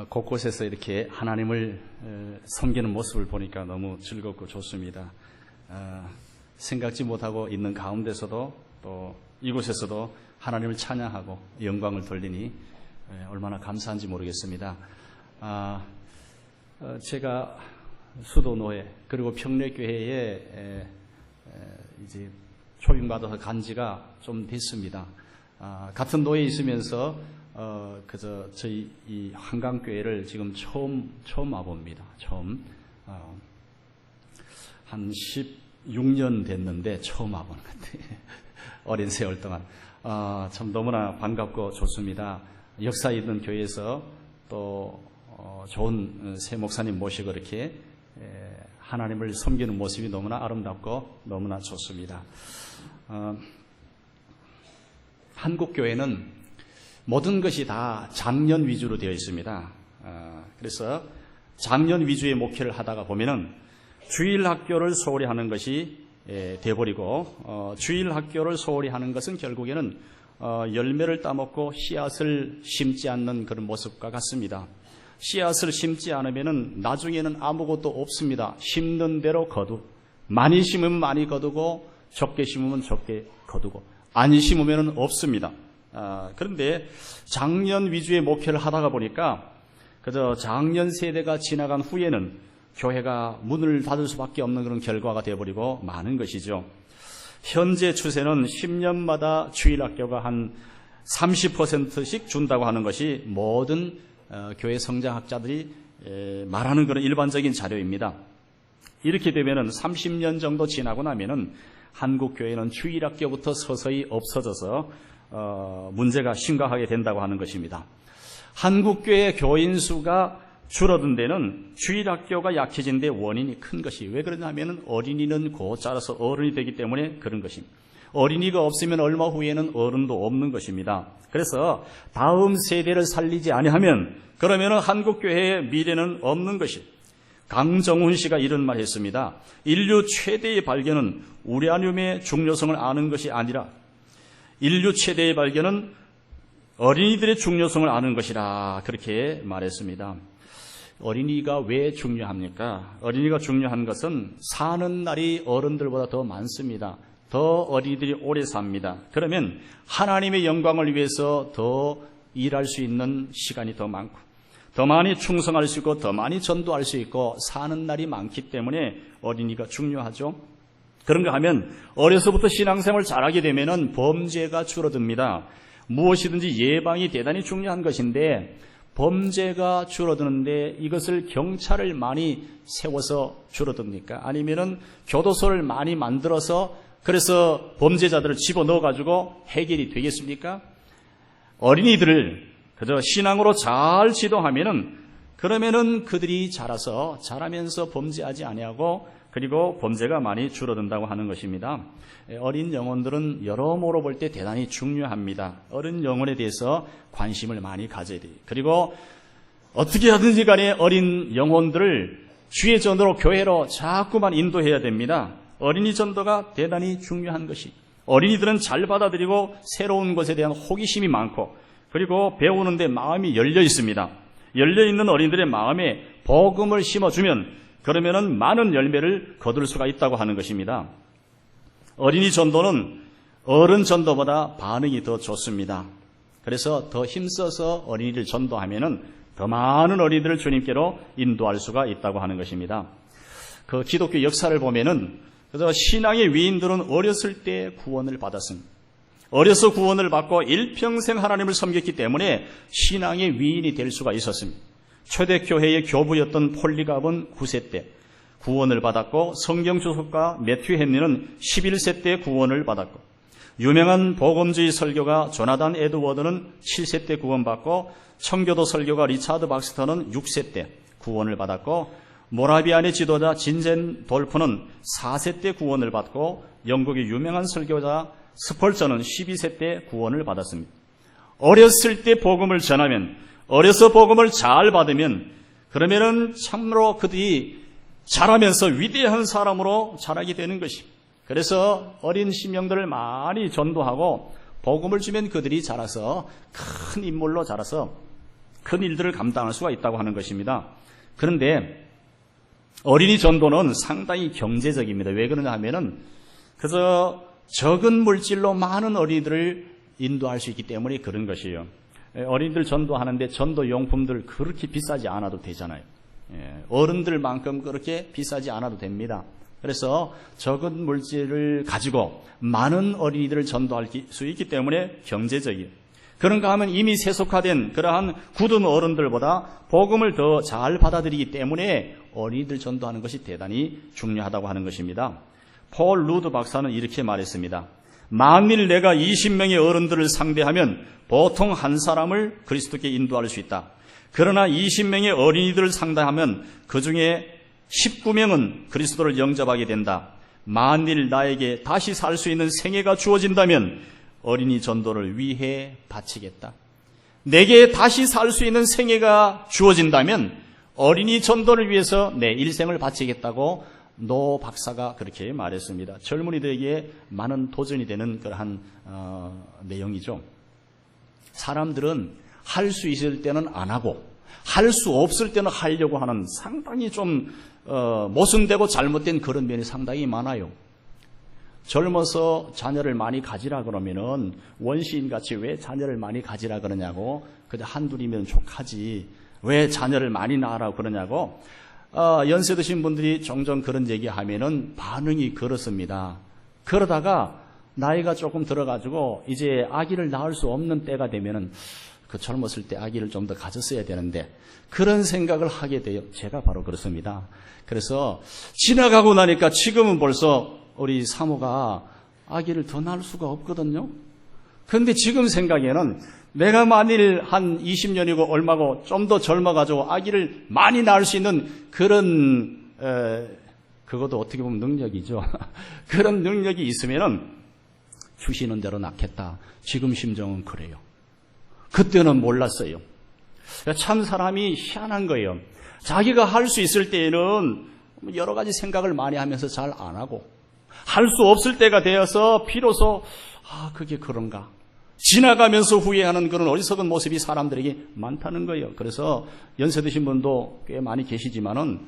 곳곳에서 이렇게 하나님을 섬기는 모습을 보니까 너무 즐겁고 좋습니다. 생각지 못하고 있는 가운데서도 또 이곳에서도 하나님을 찬양하고 영광을 돌리니 얼마나 감사한지 모르겠습니다. 제가 수도노회 그리고 평례교회에 이제 초빙받아서 간 지가 좀 됐습니다. 같은 노회에 있으면서 그저 저희 이 한강교회를 지금 처음 와봅니다. 처음 한 16년 됐는데 처음 와보는 것 같아요. 어린 세월 동안 참 너무나 반갑고 좋습니다. 역사 있는 교회에서 또 좋은 새 목사님 모시고 이렇게 하나님을 섬기는 모습이 너무나 아름답고 너무나 좋습니다. 한국 교회는 모든 것이 다 장년 위주로 되어 있습니다. 그래서 장년 위주의 목회를 하다가 보면은 주일 학교를 소홀히 하는 것이 돼버리고 주일 학교를 소홀히 하는 것은 결국에는 열매를 따먹고 씨앗을 심지 않는 그런 모습과 같습니다. 씨앗을 심지 않으면은 나중에는 아무것도 없습니다. 심는 대로 거두. 많이 심으면 많이 거두고 적게 심으면 적게 거두고 안 심으면은 없습니다. 그런데 장년 위주의 목회를 하다가 보니까 그저 장년 세대가 지나간 후에는 교회가 문을 닫을 수밖에 없는 그런 결과가 되어버리고 많은 것이죠. 현재 추세는 10년마다 주일학교가 한 30%씩 준다고 하는 것이 모든 교회 성장학자들이 말하는 그런 일반적인 자료입니다. 이렇게 되면은 30년 정도 지나고 나면은 한국 교회는 주일학교부터 서서히 없어져서 문제가 심각하게 된다고 하는 것입니다. 한국 교회 교인 수가 줄어든 데는 주일학교가 약해진 데 원인이 큰 것이 왜 그러냐면은 어린이는 곧 자라서 어른이 되기 때문에 그런 것입니다. 어린이가 없으면 얼마 후에는 어른도 없는 것입니다. 그래서 다음 세대를 살리지 아니하면 그러면은 한국 교회의 미래는 없는 것입니다. 강정훈 씨가 이런 말 했습니다. 인류 최대의 발견은 우라늄의 중요성을 아는 것이 아니라 인류 최대의 발견은 어린이들의 중요성을 아는 것이라 그렇게 말했습니다. 어린이가 왜 중요합니까? 어린이가 중요한 것은 사는 날이 어른들보다 더 많습니다. 더 어린이들이 오래 삽니다. 그러면 하나님의 영광을 위해서 더 일할 수 있는 시간이 더 많고 더 많이 충성할 수 있고 더 많이 전도할 수 있고 사는 날이 많기 때문에 어린이가 중요하죠. 그런가 하면 어려서부터 신앙생활을 잘하게 되면 범죄가 줄어듭니다. 무엇이든지 예방이 대단히 중요한 것인데 범죄가 줄어드는데 이것을 경찰을 많이 세워서 줄어듭니까? 아니면은 교도소를 많이 만들어서 그래서 범죄자들을 집어넣어가지고 해결이 되겠습니까? 어린이들을 그저 신앙으로 잘 지도하면은 그러면은 그들이 자라면서 범죄하지 아니하고 그리고 범죄가 많이 줄어든다고 하는 것입니다. 어린 영혼들은 여러모로 볼 때 대단히 중요합니다. 어린 영혼에 대해서 관심을 많이 가져야 돼요. 그리고 어떻게 하든지 간에 어린 영혼들을 주의 전도로 교회로 자꾸만 인도해야 됩니다. 어린이 전도가 대단히 중요한 것이 어린이들은 잘 받아들이고 새로운 것에 대한 호기심이 많고 그리고 배우는데 마음이 열려 있습니다. 열려 있는 어린이들의 마음에 복음을 심어주면 그러면은 많은 열매를 거둘 수가 있다고 하는 것입니다. 어린이 전도는 어른 전도보다 반응이 더 좋습니다. 그래서 더 힘써서 어린이를 전도하면은 더 많은 어린이들을 주님께로 인도할 수가 있다고 하는 것입니다. 그 기독교 역사를 보면은 그래서 신앙의 위인들은 어렸을 때 구원을 받았습니다. 어려서 구원을 받고 일평생 하나님을 섬겼기 때문에 신앙의 위인이 될 수가 있었습니다. 초대교회의 교부였던 폴리갑은 9세 때 구원을 받았고 성경주석가 매튜 헨리는 11세 때 구원을 받았고 유명한 복음주의 설교가 조나단 에드워드는 7세 때 구원받고 청교도 설교가 리차드 박스터는 6세 때 구원을 받았고 모라비안의 지도자 진젠 돌프는 4세 때 구원을 받고 영국의 유명한 설교자 스펄전은 12세 때 구원을 받았습니다. 어렸을 때 복음을 전하면 어려서 복음을 잘 받으면 그러면은 참으로 그들이 자라면서 위대한 사람으로 자라게 되는 것입니다. 그래서 어린 심령들을 많이 전도하고 복음을 주면 그들이 자라서 큰 인물로 자라서 큰 일들을 감당할 수가 있다고 하는 것입니다. 그런데 어린이 전도는 상당히 경제적입니다. 왜 그러냐 하면은 그저 적은 물질로 많은 어린이들을 인도할 수 있기 때문에 그런 것이에요. 어린이들 전도하는데 전도 용품들 그렇게 비싸지 않아도 되잖아요. 어른들만큼 그렇게 비싸지 않아도 됩니다. 그래서 적은 물질을 가지고 많은 어린이들을 전도할 수 있기 때문에 경제적이에요. 그런가 하면 이미 세속화된 그러한 굳은 어른들보다 복음을 더 잘 받아들이기 때문에 어린이들 전도하는 것이 대단히 중요하다고 하는 것입니다. 폴 루드 박사는 이렇게 말했습니다. 만일 내가 20명의 어른들을 상대하면 보통 한 사람을 그리스도께 인도할 수 있다. 그러나 20명의 어린이들을 상대하면 그 중에 19명은 그리스도를 영접하게 된다. 만일 나에게 다시 살 수 있는 생애가 주어진다면 어린이 전도를 위해 바치겠다. 내게 다시 살 수 있는 생애가 주어진다면 어린이 전도를 위해서 내 일생을 바치겠다고 노 박사가 그렇게 말했습니다. 젊은이들에게 많은 도전이 되는 그러한 내용이죠. 사람들은 할 수 있을 때는 안 하고 할 수 없을 때는 하려고 하는 상당히 좀 모순되고 잘못된 그런 면이 상당히 많아요. 젊어서 자녀를 많이 가지라 그러면은 원시인같이 왜 자녀를 많이 가지라 그러냐고, 그저 한둘이면 족하지 왜 자녀를 많이 낳으라고 그러냐고, 연세 드신 분들이 종종 그런 얘기하면은 반응이 그렇습니다. 그러다가 나이가 조금 들어가지고 이제 아기를 낳을 수 없는 때가 되면은 그 젊었을 때 아기를 좀 더 가졌어야 되는데 그런 생각을 하게 돼요. 제가 바로 그렇습니다. 그래서 지나가고 나니까 지금은 벌써 우리 사모가 아기를 더 낳을 수가 없거든요. 그런데 지금 생각에는 내가 만일 한 20년이고 얼마고 좀 더 젊어가지고 아기를 많이 낳을 수 있는 그런 그것도 어떻게 보면 능력이죠. 그런 능력이 있으면은 주시는 대로 낳겠다. 지금 심정은 그래요. 그때는 몰랐어요. 참 사람이 희한한 거예요. 자기가 할 수 있을 때에는 여러 가지 생각을 많이 하면서 잘 안 하고 할 수 없을 때가 되어서 비로소 그게 그런가 지나가면서 후회하는 그런 어리석은 모습이 사람들에게 많다는 거예요. 그래서 연세 드신 분도 꽤 많이 계시지만은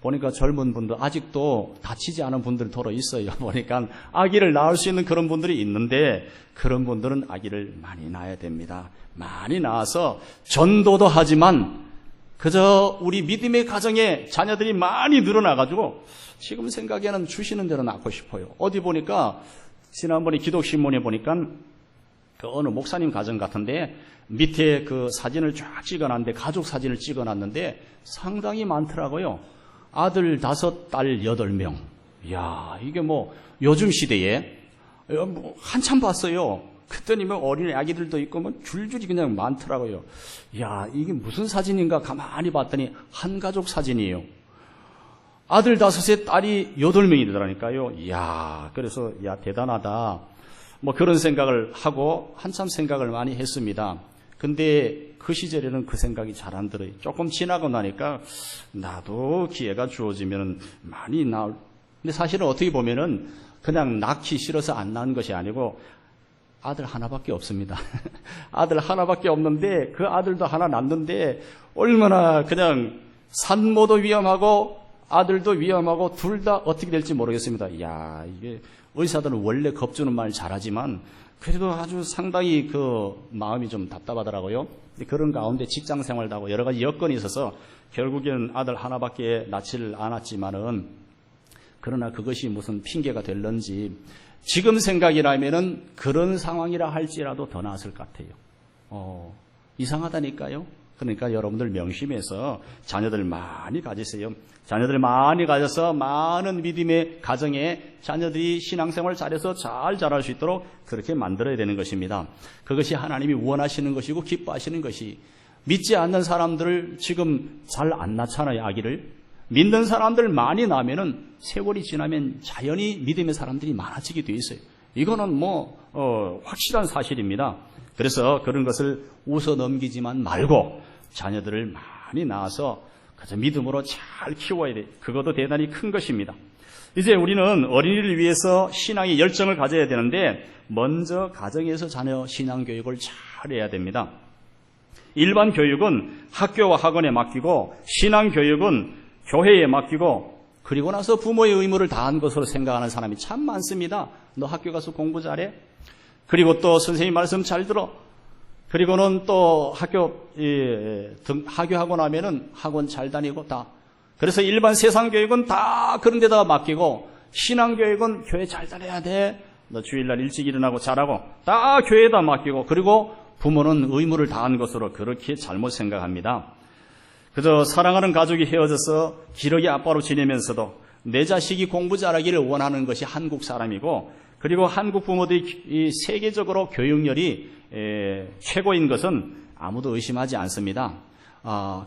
보니까 젊은 분들 아직도 다치지 않은 분들 더러 있어요. 보니까 아기를 낳을 수 있는 그런 분들이 있는데 그런 분들은 아기를 많이 낳아야 됩니다. 많이 낳아서 전도도 하지만 그저 우리 믿음의 가정에 자녀들이 많이 늘어나가지고 지금 생각에는 주시는 대로 낳고 싶어요. 어디 보니까 지난번에 기독신문에 보니까 그 어느 목사님 가정 같은데 밑에 그 사진을 쫙 찍어놨는데 가족 사진을 찍어놨는데 상당히 많더라고요. 아들 5, 딸 8명. 이야, 이게 뭐 요즘 시대에 한참 봤어요. 그랬더니 뭐 어린애 아기들도 있고 뭐 줄줄이 그냥 많더라고요. 이야, 이게 무슨 사진인가 가만히 봤더니 한 가족 사진이에요. 아들 5에 딸이 8명이더라니까요. 이야, 그래서 야 대단하다. 뭐 그런 생각을 하고 한참 생각을 많이 했습니다. 근데 그 시절에는 그 생각이 잘 안 들어요. 조금 지나고 나니까 나도 기회가 주어지면 많이 나올. 근데 사실은 어떻게 보면은 그냥 낳기 싫어서 안 낳은 것이 아니고 아들 하나밖에 없습니다. 아들 하나밖에 없는데 그 아들도 하나 낳는데 얼마나 그냥 산모도 위험하고 아들도 위험하고 둘 다 어떻게 될지 모르겠습니다. 이야, 이게 의사들은 원래 겁주는 말 잘하지만 그래도 아주 상당히 그 마음이 좀 답답하더라고요. 그런 가운데 직장 생활도 하고 여러 가지 여건이 있어서 결국에는 아들 하나밖에 낳지를 않았지만은 그러나 그것이 무슨 핑계가 될런지 지금 생각이라면은 그런 상황이라 할지라도 더 나았을 것 같아요. 이상하다니까요. 그러니까 여러분들 명심해서 자녀들 많이 가지세요. 자녀들 많이 가져서 많은 믿음의 가정에 자녀들이 신앙생활 잘해서 잘 자랄 수 있도록 그렇게 만들어야 되는 것입니다. 그것이 하나님이 원하시는 것이고 기뻐하시는 것이, 믿지 않는 사람들을 지금 잘 안 낳잖아요. 아기를. 믿는 사람들 많이 낳으면은 세월이 지나면 자연히 믿음의 사람들이 많아지게 돼 있어요. 이거는 확실한 사실입니다. 그래서 그런 것을 웃어 넘기지만 말고 자녀들을 많이 낳아서 그저 믿음으로 잘 키워야 돼. 그것도 대단히 큰 것입니다. 이제 우리는 어린이를 위해서 신앙의 열정을 가져야 되는데 먼저 가정에서 자녀 신앙 교육을 잘해야 됩니다. 일반 교육은 학교와 학원에 맡기고 신앙 교육은 교회에 맡기고 그리고 나서 부모의 의무를 다한 것으로 생각하는 사람이 참 많습니다. 너 학교 가서 공부 잘해? 그리고 또 선생님 말씀 잘 들어? 그리고는 또 하교하고 나면은 학원 잘 다니고 다. 그래서 일반 세상 교육은 다 그런 데다가 맡기고 신앙 교육은 교회 잘 다녀야 돼. 너 주일날 일찍 일어나고 잘하고 다 교회에다 맡기고 그리고 부모는 의무를 다한 것으로 그렇게 잘못 생각합니다. 그저 사랑하는 가족이 헤어져서 기러기 아빠로 지내면서도 내 자식이 공부 잘하기를 원하는 것이 한국 사람이고 그리고 한국 부모들이 세계적으로 교육열이 최고인 것은 아무도 의심하지 않습니다.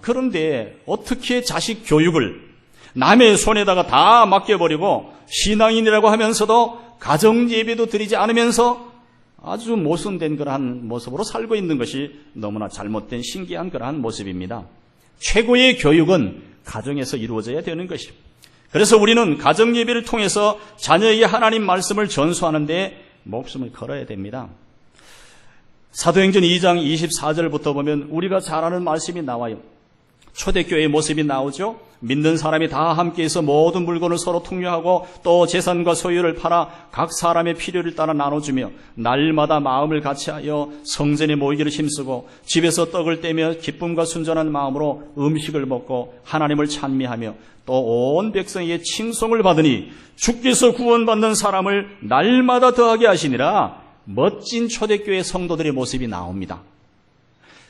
그런데 어떻게 자식 교육을 남의 손에다가 다 맡겨버리고 신앙인이라고 하면서도 가정예배도 드리지 않으면서 아주 모순된 그러한 모습으로 살고 있는 것이 너무나 잘못된 신기한 그러한 모습입니다. 최고의 교육은 가정에서 이루어져야 되는 것입니다. 그래서 우리는 가정예배를 통해서 자녀에게 하나님 말씀을 전수하는데 목숨을 걸어야 됩니다. 사도행전 2장 24절부터 보면 우리가 잘 아는 말씀이 나와요. 초대교회의 모습이 나오죠. 믿는 사람이 다 함께해서 모든 물건을 서로 통유하고 또 재산과 소유를 팔아 각 사람의 필요를 따라 나눠주며 날마다 마음을 같이하여 성전에 모이기를 힘쓰고 집에서 떡을 떼며 기쁨과 순전한 마음으로 음식을 먹고 하나님을 찬미하며 또 온 백성에게 칭송을 받으니 주께서 구원받는 사람을 날마다 더하게 하시니라. 멋진 초대교회 성도들의 모습이 나옵니다.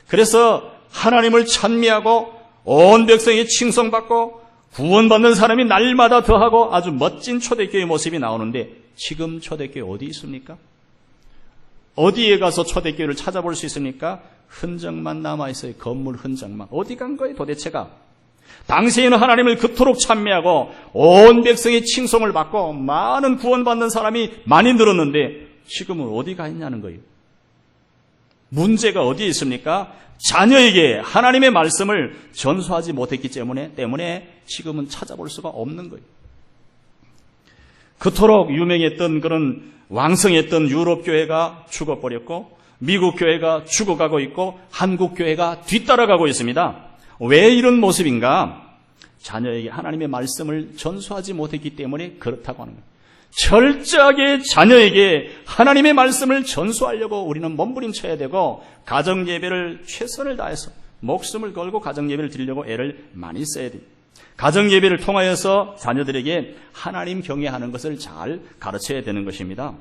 그래서 하나님을 찬미하고 온 백성이 칭송받고 구원받는 사람이 날마다 더하고 아주 멋진 초대교회의 모습이 나오는데 지금 초대교회 어디 있습니까? 어디에 가서 초대교회를 찾아볼 수 있습니까? 흔적만 남아있어요. 건물 흔적만. 어디 간 거예요 도대체가? 당시에는 하나님을 그토록 찬미하고 온 백성이 칭송을 받고 많은 구원받는 사람이 많이 늘었는데 지금은 어디 가 있냐는 거예요. 문제가 어디에 있습니까? 자녀에게 하나님의 말씀을 전수하지 못했기 때문에 지금은 찾아볼 수가 없는 거예요. 그토록 유명했던 그런 왕성했던 유럽 교회가 죽어버렸고 미국 교회가 죽어가고 있고 한국 교회가 뒤따라가고 있습니다. 왜 이런 모습인가? 자녀에게 하나님의 말씀을 전수하지 못했기 때문에 그렇다고 하는 거예요. 철저하게 자녀에게 하나님의 말씀을 전수하려고 우리는 몸부림쳐야 되고 가정예배를 최선을 다해서 목숨을 걸고 가정예배를 드리려고 애를 많이 써야 돼요. 가정예배를 통하여서 자녀들에게 하나님 경외하는 것을 잘 가르쳐야 되는 것입니다.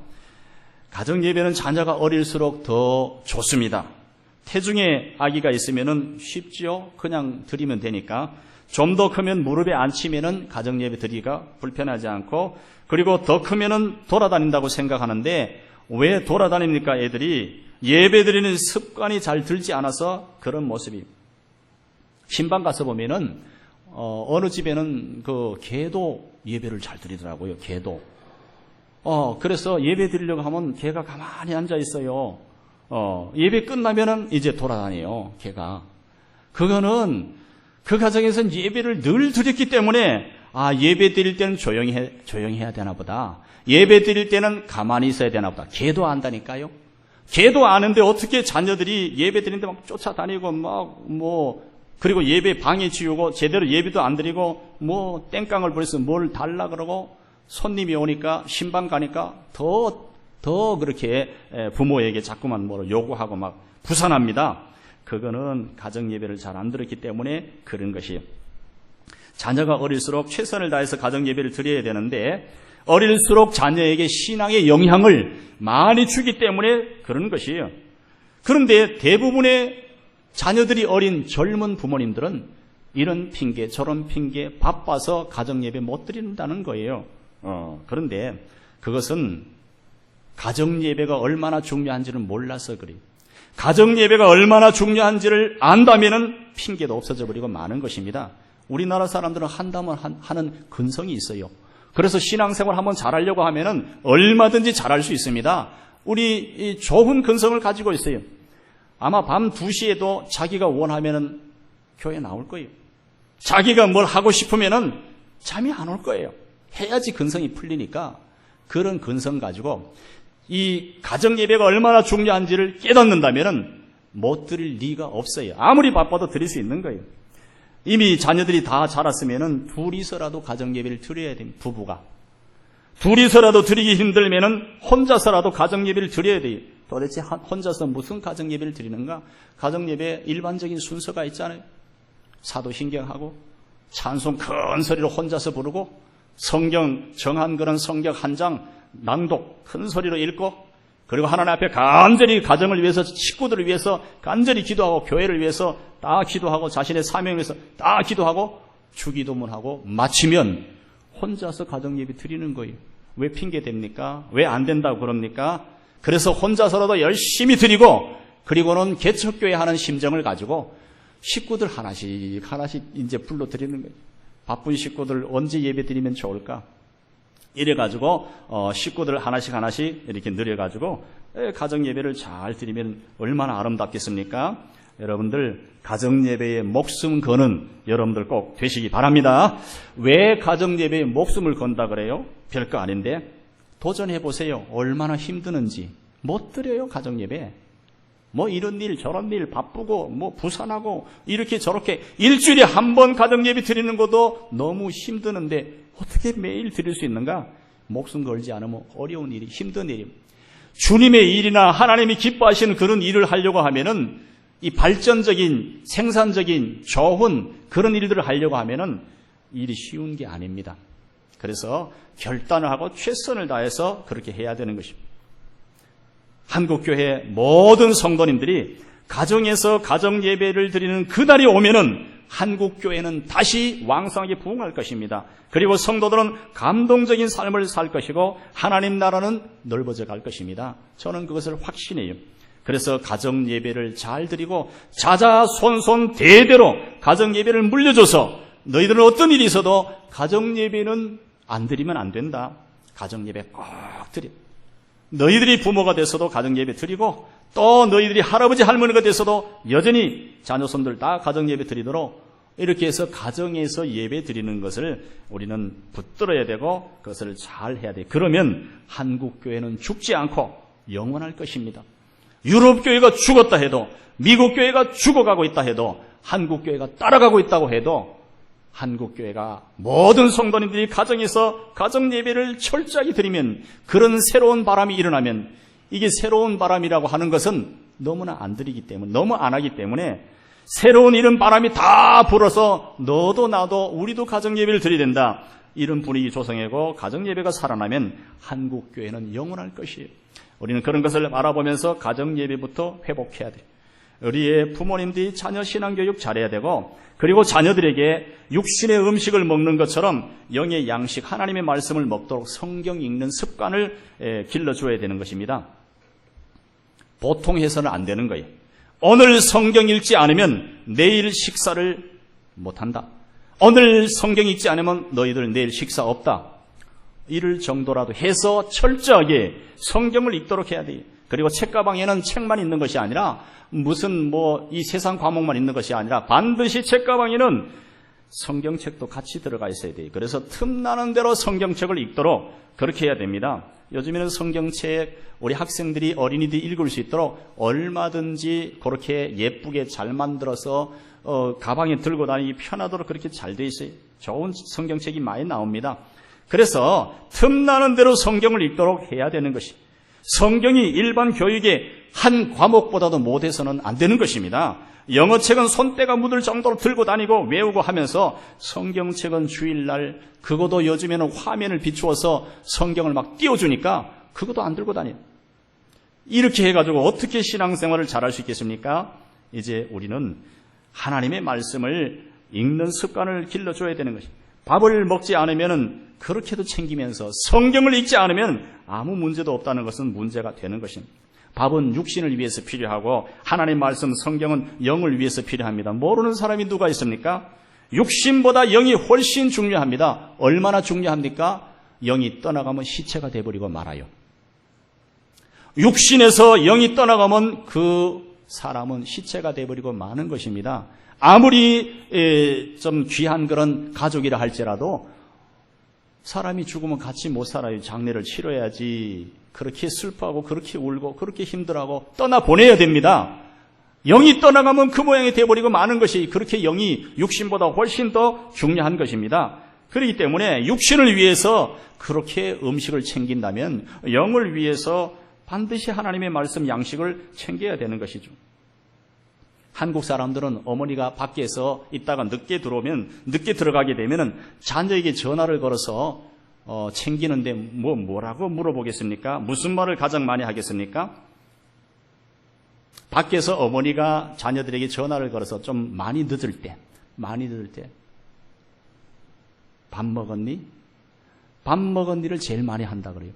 가정예배는 자녀가 어릴수록 더 좋습니다. 태중에 아기가 있으면 쉽지요. 그냥 드리면 되니까. 좀 더 크면 무릎에 앉히면은 가정예배 드리기가 불편하지 않고 그리고 더 크면은 돌아다닌다고 생각하는데 왜 돌아다닙니까? 애들이 예배 드리는 습관이 잘 들지 않아서 그런 모습이. 신방 가서 보면은 어느 집에는 그 개도 예배를 잘 드리더라고요. 개도. 그래서 예배 드리려고 하면 개가 가만히 앉아 있어요. 예배 끝나면은 이제 돌아다녀요. 개가. 그거는 그 가정에서는 예배를 늘 드렸기 때문에 예배 드릴 때는 조용히 해야 되나 보다. 예배 드릴 때는 가만히 있어야 되나 보다. 개도 안다니까요. 개도 아는데 어떻게 자녀들이 예배 드리는데 막 쫓아다니고 그리고 예배 방해 치우고 제대로 예배도 안 드리고 땡깡을 부려서 뭘 달라 그러고 손님이 오니까 신방 가니까 더 그렇게 부모에게 자꾸만 요구하고 막 부산합니다. 그거는 가정예배를 잘 안 들었기 때문에 그런 것이에요. 자녀가 어릴수록 최선을 다해서 가정예배를 드려야 되는데 어릴수록 자녀에게 신앙의 영향을 많이 주기 때문에 그런 것이에요. 그런데 대부분의 자녀들이 어린 젊은 부모님들은 이런 핑계 저런 핑계 바빠서 가정예배 못 드린다는 거예요. 그런데 그것은 가정예배가 얼마나 중요한지는 몰라서 그래요. 가정예배가 얼마나 중요한지를 안다면은 핑계도 없어져 버리고 많은 것입니다. 우리나라 사람들은 한다면 하는 근성이 있어요. 그래서 신앙생활 한번 잘하려고 하면은 얼마든지 잘할 수 있습니다. 우리 좋은 근성을 가지고 있어요. 아마 밤 2시에도 자기가 원하면은 교회 나올 거예요. 자기가 뭘 하고 싶으면은 잠이 안 올 거예요. 해야지 근성이 풀리니까 그런 근성 가지고 이 가정 예배가 얼마나 중요한지를 깨닫는다면은 못 드릴 리가 없어요. 아무리 바빠도 드릴 수 있는 거예요. 이미 자녀들이 다 자랐으면은 둘이서라도 가정 예배를 드려야 됩니다. 부부가. 둘이서라도 드리기 힘들면은 혼자서라도 가정 예배를 드려야 돼요. 도대체 혼자서 무슨 가정 예배를 드리는가? 가정 예배에 일반적인 순서가 있잖아요. 사도신경하고 찬송 큰 소리로 혼자서 부르고 성경 정한 그런 성경 한 장 낭독 큰 소리로 읽고 그리고 하나님 앞에 간절히 가정을 위해서 식구들을 위해서 간절히 기도하고 교회를 위해서 다 기도하고 자신의 사명을 위해서 다 기도하고 주기도문하고 마치면 혼자서 가정 예배 드리는 거예요. 왜 핑계 댑니까? 왜 안 된다고 그럽니까? 그래서 혼자서라도 열심히 드리고 그리고는 개척교회 하는 심정을 가지고 식구들 하나씩 이제 불러 드리는 거예요. 바쁜 식구들 언제 예배 드리면 좋을까? 이래가지고 식구들 하나씩 이렇게 늘려가지고 가정 예배를 잘 드리면 얼마나 아름답겠습니까? 여러분들 가정 예배에 목숨 거는 여러분들 꼭 되시기 바랍니다. 왜 가정 예배에 목숨을 건다 그래요? 별거 아닌데 도전해 보세요. 얼마나 힘드는지. 못 드려요 가정 예배. 뭐 이런 일 저런 일 바쁘고 뭐 부산하고 이렇게 저렇게 일주일에 한 번 가정 예배 드리는 것도 너무 힘드는데 어떻게 매일 드릴 수 있는가? 목숨 걸지 않으면 어려운 일이 힘든 일입니다. 주님의 일이나 하나님이 기뻐하시는 그런 일을 하려고 하면은 이 발전적인 생산적인 좋은 그런 일들을 하려고 하면은 일이 쉬운 게 아닙니다. 그래서 결단을 하고 최선을 다해서 그렇게 해야 되는 것입니다. 한국교회 모든 성도님들이 가정에서 가정 예배를 드리는 그날이 오면은 한국교회는 다시 왕성하게 부흥할 것입니다. 그리고 성도들은 감동적인 삶을 살 것이고 하나님 나라는 넓어져 갈 것입니다. 저는 그것을 확신해요. 그래서 가정 예배를 잘 드리고 자자손손 대대로 가정 예배를 물려줘서 너희들은 어떤 일이 있어도 가정 예배는 안 드리면 안 된다. 가정 예배 꼭 드려. 너희들이 부모가 돼서도 가정 예배 드리고 또 너희들이 할아버지 할머니가 돼서도 여전히 자녀손들 다 가정 예배 드리도록 이렇게 해서 가정에서 예배 드리는 것을 우리는 붙들어야 되고 그것을 잘 해야 돼. 그러면 한국교회는 죽지 않고 영원할 것입니다. 유럽교회가 죽었다 해도 미국교회가 죽어가고 있다 해도 한국교회가 따라가고 있다고 해도 한국교회가 모든 성도님들이 가정에서 가정 예배를 철저하게 드리면 그런 새로운 바람이 일어나면 이게 새로운 바람이라고 하는 것은 너무나 안 드리기 때문에 너무 안 하기 때문에 새로운 이런 바람이 다 불어서 너도 나도 우리도 가정 예배를 드려야 된다. 이런 분위기 조성하고 가정 예배가 살아나면 한국교회는 영원할 것이에요. 우리는 그런 것을 알아보면서 가정 예배부터 회복해야 돼요. 우리의 부모님들이 자녀 신앙교육 잘해야 되고 그리고 자녀들에게 육신의 음식을 먹는 것처럼 영의 양식 하나님의 말씀을 먹도록 성경 읽는 습관을 길러줘야 되는 것입니다. 보통 해서는 안 되는 거예요. 오늘 성경 읽지 않으면 내일 식사를 못한다. 오늘 성경 읽지 않으면 너희들 내일 식사 없다. 이럴 정도라도 해서 철저하게 성경을 읽도록 해야 돼요. 그리고 책가방에는 책만 있는 것이 아니라 무슨 이 세상 과목만 있는 것이 아니라 반드시 책가방에는 성경책도 같이 들어가 있어야 돼요. 그래서 틈나는 대로 성경책을 읽도록 그렇게 해야 됩니다. 요즘에는 성경책 우리 학생들이 어린이들이 읽을 수 있도록 얼마든지 그렇게 예쁘게 잘 만들어서 가방에 들고 다니기 편하도록 그렇게 잘 돼 있어요. 좋은 성경책이 많이 나옵니다. 그래서 틈나는 대로 성경을 읽도록 해야 되는 것이 성경이 일반 교육의 한 과목보다도 못해서는 안 되는 것입니다. 영어책은 손때가 묻을 정도로 들고 다니고 외우고 하면서 성경책은 주일날 그것도 요즘에는 화면을 비추어서 성경을 막 띄워주니까 그것도 안 들고 다녀요. 이렇게 해가지고 어떻게 신앙생활을 잘할 수 있겠습니까? 이제 우리는 하나님의 말씀을 읽는 습관을 길러줘야 되는 것입니다. 밥을 먹지 않으면 그렇게도 챙기면서 성경을 읽지 않으면 아무 문제도 없다는 것은 문제가 되는 것입니다. 밥은 육신을 위해서 필요하고 하나님의 말씀 성경은 영을 위해서 필요합니다. 모르는 사람이 누가 있습니까? 육신보다 영이 훨씬 중요합니다. 얼마나 중요합니까? 영이 떠나가면 시체가 돼버리고 말아요. 육신에서 영이 떠나가면 그 사람은 시체가 돼버리고 마는 것입니다. 아무리 좀 귀한 그런 가족이라 할지라도 사람이 죽으면 같이 못 살아요. 장례를 치러야지. 그렇게 슬퍼하고 그렇게 울고 그렇게 힘들어하고 떠나보내야 됩니다. 영이 떠나가면 그 모양이 돼버리고 마는 것이 그렇게 영이 육신보다 훨씬 더 중요한 것입니다. 그렇기 때문에 육신을 위해서 그렇게 음식을 챙긴다면 영을 위해서 반드시 하나님의 말씀 양식을 챙겨야 되는 것이죠. 한국 사람들은 어머니가 밖에서 있다가 늦게 들어가게 되면 자녀에게 전화를 걸어서 챙기는데 뭐라고 물어보겠습니까? 무슨 말을 가장 많이 하겠습니까? 밖에서 어머니가 자녀들에게 전화를 걸어서 좀 많이 늦을 때 밥 먹었니? 밥 먹었니를 제일 많이 한다 그래요.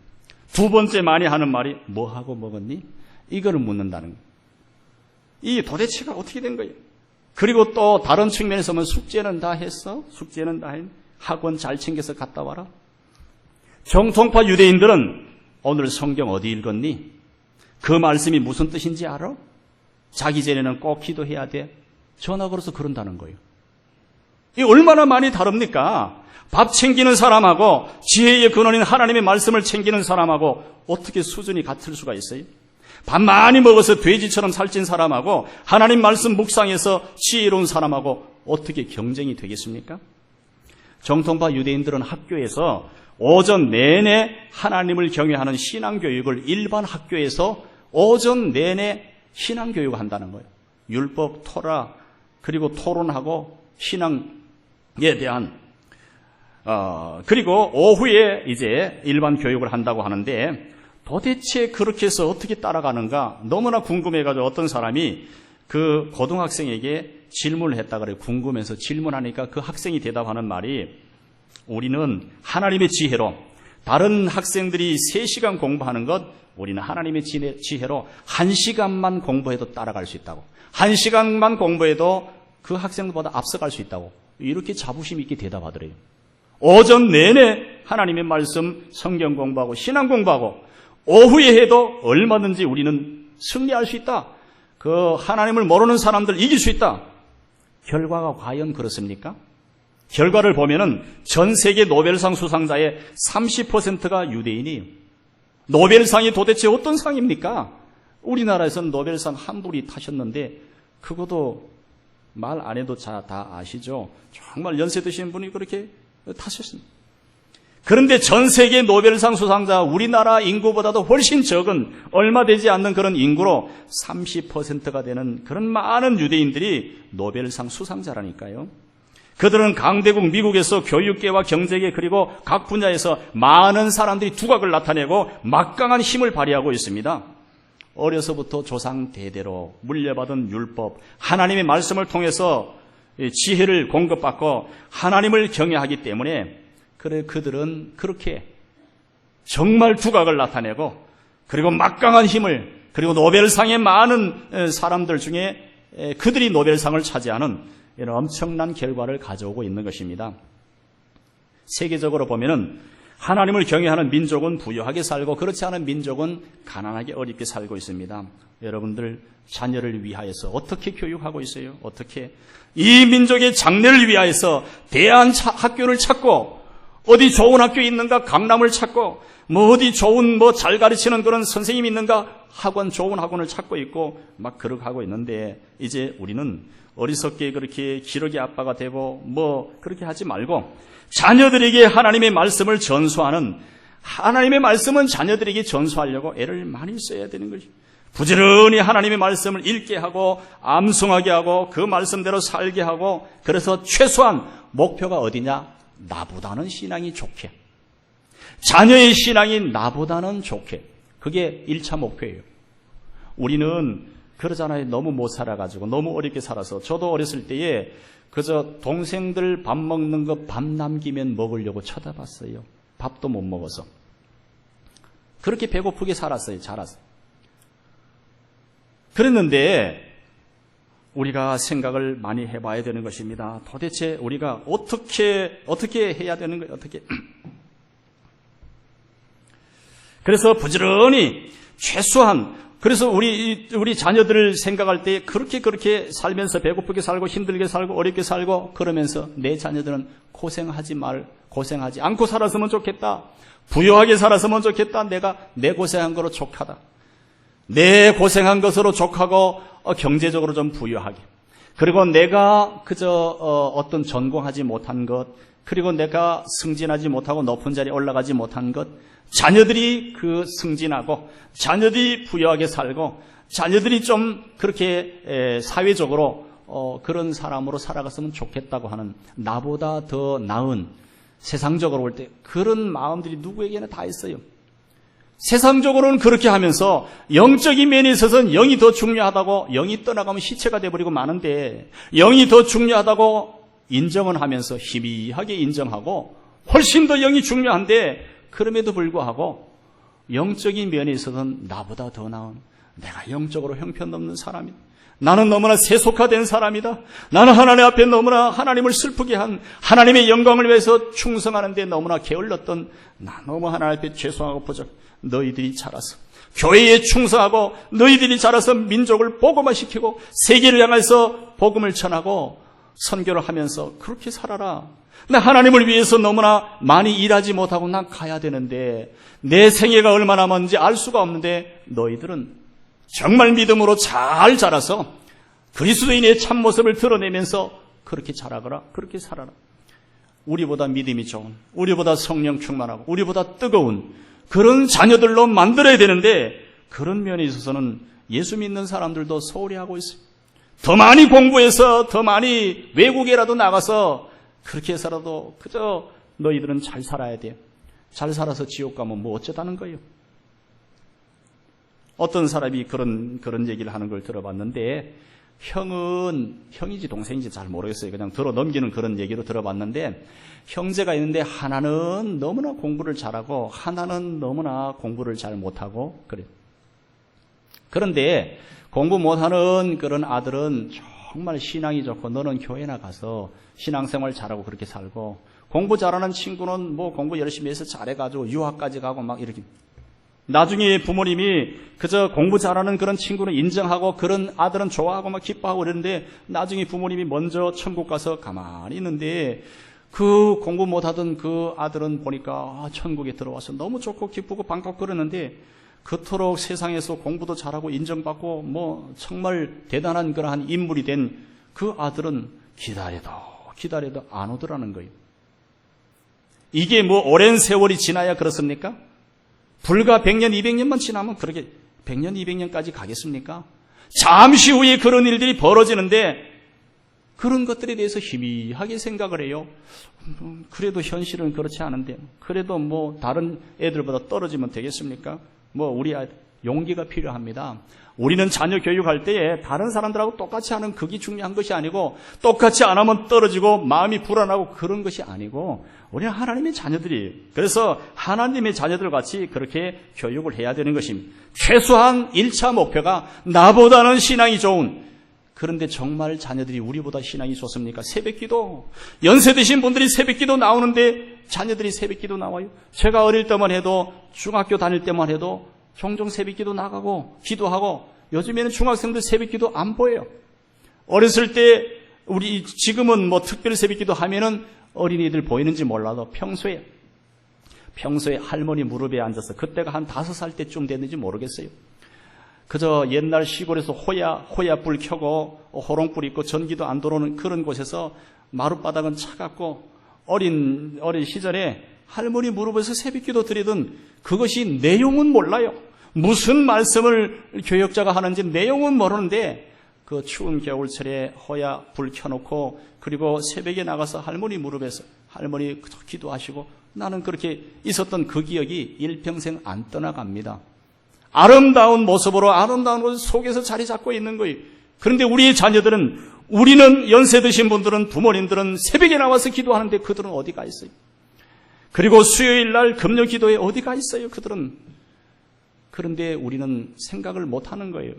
두 번째 많이 하는 말이 뭐 하고 먹었니? 이거를 묻는다는 거예요. 이 도대체가 어떻게 된 거예요? 그리고 또 다른 측면에서 보면 숙제는 다 했어? 숙제는 다 했니? 학원 잘 챙겨서 갔다 와라? 정통파 유대인들은 오늘 성경 어디 읽었니? 그 말씀이 무슨 뜻인지 알아? 자기 전에는 꼭 기도해야 돼. 전화 걸어서 그런다는 거예요. 이 얼마나 많이 다릅니까? 밥 챙기는 사람하고 지혜의 근원인 하나님의 말씀을 챙기는 사람하고 어떻게 수준이 같을 수가 있어요? 밥 많이 먹어서 돼지처럼 살찐 사람하고 하나님 말씀 묵상해서 지혜로운 사람하고 어떻게 경쟁이 되겠습니까? 정통파 유대인들은 학교에서 오전 내내 하나님을 경외하는 신앙교육을 일반 학교에서 오전 내내 신앙교육을 한다는 거예요. 율법, 토라, 그리고 토론하고 신앙에 대한 그리고 오후에 이제 일반 교육을 한다고 하는데 도대체 그렇게 해서 어떻게 따라가는가 너무나 궁금해가지고 어떤 사람이 그 고등학생에게 질문을 했다 그래요. 궁금해서 질문하니까 그 학생이 대답하는 말이 우리는 하나님의 지혜로 다른 학생들이 3시간 공부하는 것 우리는 하나님의 지혜로 1시간만 공부해도 따라갈 수 있다고. 1시간만 공부해도 그 학생보다 앞서갈 수 있다고. 이렇게 자부심 있게 대답하더래요. 오전 내내 하나님의 말씀, 성경 공부하고 신앙 공부하고 오후에 해도 얼마든지 우리는 승리할 수 있다. 그 하나님을 모르는 사람들 이길 수 있다. 결과가 과연 그렇습니까? 결과를 보면은 전 세계 노벨상 수상자의 30%가 유대인이에요. 노벨상이 도대체 어떤 상입니까? 우리나라에서는 노벨상 한 분이 타셨는데 그것도 말 안 해도 다 아시죠? 정말 연세 드신 분이 그렇게 타셨습니다. 그런데 전 세계 노벨상 수상자 우리나라 인구보다도 훨씬 적은 얼마 되지 않는 그런 인구로 30%가 되는 그런 많은 유대인들이 노벨상 수상자라니까요. 그들은 강대국 미국에서 교육계와 경제계 그리고 각 분야에서 많은 사람들이 두각을 나타내고 막강한 힘을 발휘하고 있습니다. 어려서부터 조상 대대로 물려받은 율법, 하나님의 말씀을 통해서 지혜를 공급받고 하나님을 경외하기 때문에 그들은 그렇게 정말 두각을 나타내고 그리고 막강한 힘을 그리고 노벨상의 많은 사람들 중에 그들이 노벨상을 차지하는 이런 엄청난 결과를 가져오고 있는 것입니다. 세계적으로 보면은 하나님을 경외하는 민족은 부유하게 살고 그렇지 않은 민족은 가난하게 어렵게 살고 있습니다. 여러분들 자녀를 위하여서 어떻게 교육하고 있어요? 어떻게 이 민족의 장래를 위하여서 대한 학교를 찾고 어디 좋은 학교 있는가 강남을 찾고 어디 좋은 잘 가르치는 그런 선생님이 있는가 좋은 학원을 찾고 있고 막 그렇게 하고 있는데 이제 우리는 어리석게 그렇게 기러기 아빠가 되고 그렇게 하지 말고 자녀들에게 하나님의 말씀을 전수하는 하나님의 말씀은 자녀들에게 전수하려고 애를 많이 써야 되는 거죠. 부지런히 하나님의 말씀을 읽게 하고 암송하게 하고 그 말씀대로 살게 하고 그래서 최소한 목표가 어디냐? 나보다는 신앙이 좋게. 자녀의 신앙이 나보다는 좋게. 그게 1차 목표예요. 우리는 그러잖아요. 너무 못 살아가지고 너무 어렵게 살아서 저도 어렸을 때에 그저 동생들 밥 먹는 거 밥 남기면 먹으려고 쳐다봤어요. 밥도 못 먹어서. 그렇게 배고프게 살았어요. 자랐어요. 그랬는데 우리가 생각을 많이 해봐야 되는 것입니다. 도대체 우리가 어떻게 해야 되는 거예요? 어떻게? 그래서 부지런히 최소한 그래서 우리 자녀들을 생각할 때 그렇게 살면서 배고프게 살고 힘들게 살고 어렵게 살고 그러면서 내 자녀들은 고생하지 않고 살았으면 좋겠다. 부유하게 살았으면 좋겠다. 내가 내 고생한 거로 족하다. 내 고생한 것으로 족하고 경제적으로 좀 부유하게. 그리고 내가 그저 어떤 전공하지 못한 것, 그리고 내가 승진하지 못하고 높은 자리에 올라가지 못한 것, 자녀들이 그 승진하고 자녀들이 부유하게 살고 자녀들이 좀 그렇게 사회적으로 그런 사람으로 살아갔으면 좋겠다고 하는, 나보다 더 나은, 세상적으로 볼 때 그런 마음들이 누구에게나 다 있어요. 세상적으로는 그렇게 하면서 영적인 면에 있어서는 영이 더 중요하다고, 영이 떠나가면 시체가 돼버리고 마는데 영이 더 중요하다고 인정은 하면서 희미하게 인정하고 훨씬 더 영이 중요한데, 그럼에도 불구하고 영적인 면에 있어서는 나보다 더 나은, 내가 영적으로 형편없는 사람이다. 나는 너무나 세속화된 사람이다. 나는 하나님 앞에 너무나 하나님을 슬프게 한, 하나님의 영광을 위해서 충성하는데 너무나 게을렀던, 나 너무 하나님 앞에 죄송하고 부족. 너희들이 자라서 교회에 충성하고 너희들이 자라서 민족을 복음화시키고 세계를 향해서 복음을 전하고 선교를 하면서 그렇게 살아라. 나 하나님을 위해서 너무나 많이 일하지 못하고 난 가야 되는데 내 생애가 얼마나 먼지 알 수가 없는데, 너희들은 정말 믿음으로 잘 자라서 그리스도인의 참모습을 드러내면서 그렇게 자라거라. 그렇게 살아라. 우리보다 믿음이 좋은, 우리보다 성령 충만하고 우리보다 뜨거운 그런 자녀들로 만들어야 되는데, 그런 면에 있어서는 예수 믿는 사람들도 소홀히 하고 있어요. 더 많이 공부해서 더 많이 외국에라도 나가서 그렇게 해서라도 그저 너희들은 잘 살아야 돼요. 잘 살아서 지옥 가면 뭐 어쩌다는 거예요. 어떤 사람이 그런 얘기를 하는 걸 들어봤는데, 형인지 동생인지 잘 모르겠어요. 그냥 들어 넘기는 그런 얘기로 들어봤는데, 형제가 있는데 하나는 너무나 공부를 잘하고 하나는 너무나 공부를 잘 못하고 그래요. 그런데 공부 못하는 그런 아들은 정말 신앙이 좋고 너는 교회나 가서 신앙생활 잘하고 그렇게 살고, 공부 잘하는 친구는 뭐 공부 열심히 해서 잘해가지고 유학까지 가고 막 이렇게, 나중에 부모님이 그저 공부 잘하는 그런 친구는 인정하고 그런 아들은 좋아하고 막 기뻐하고 그러는데, 나중에 부모님이 먼저 천국 가서 가만히 있는데 그 공부 못하던 그 아들은 보니까 천국에 들어와서 너무 좋고 기쁘고 반갑고 그러는데, 그토록 세상에서 공부도 잘하고 인정받고 뭐 정말 대단한 그러한 인물이 된 그 아들은 기다려도 안 오더라는 거예요. 이게 뭐 오랜 세월이 지나야 그렇습니까? 불과 100년, 200년만 지나면 그렇게 100년, 200년까지 가겠습니까? 잠시 후에 그런 일들이 벌어지는데 그런 것들에 대해서 희미하게 생각을 해요. 그래도 현실은 그렇지 않은데, 그래도 뭐 다른 애들보다 떨어지면 되겠습니까? 뭐 우리 아이들 용기가 필요합니다. 우리는 자녀 교육할 때에 다른 사람들하고 똑같이 하는 그게 중요한 것이 아니고, 똑같이 안 하면 떨어지고 마음이 불안하고 그런 것이 아니고, 우리는 하나님의 자녀들이, 그래서 하나님의 자녀들 같이 그렇게 교육을 해야 되는 것입니다. 최소한 1차 목표가 나보다는 신앙이 좋은, 그런데 정말 자녀들이 우리보다 신앙이 좋습니까? 새벽기도, 연세 드신 분들이 새벽기도 나오는데 자녀들이 새벽기도 나와요. 제가 어릴 때만 해도, 중학교 다닐 때만 해도 종종 새벽기도 나가고 기도하고, 요즘에는 중학생들 새벽기도 안 보여요. 어렸을 때 우리 지금은 뭐 특별히 새벽기도 하면은 어린이들 보이는지 몰라도 평소에 할머니 무릎에 앉아서, 그때가 한 5살 때쯤 됐는지 모르겠어요. 그저 옛날 시골에서 호야 불 켜고 호롱불 있고 전기도 안 들어오는 그런 곳에서 마룻바닥은 차갑고, 어린 시절에 할머니 무릎에서 새벽기도 드리던 그것이 내용은 몰라요. 무슨 말씀을 교역자가 하는지 내용은 모르는데, 그 추운 겨울철에 호야 불 켜놓고 그리고 새벽에 나가서 할머니 무릎에서 할머니 기도하시고, 나는 그렇게 있었던 그 기억이 일평생 안 떠나갑니다. 아름다운 모습으로 아름다운 곳 속에서 자리 잡고 있는 거예요. 그런데 우리의 자녀들은, 우리는 연세 드신 분들은, 부모님들은 새벽에 나와서 기도하는데 그들은 어디가 있어요? 그리고 수요일 날 금요 기도에 어디가 있어요? 그들은. 그런데 우리는 생각을 못 하는 거예요.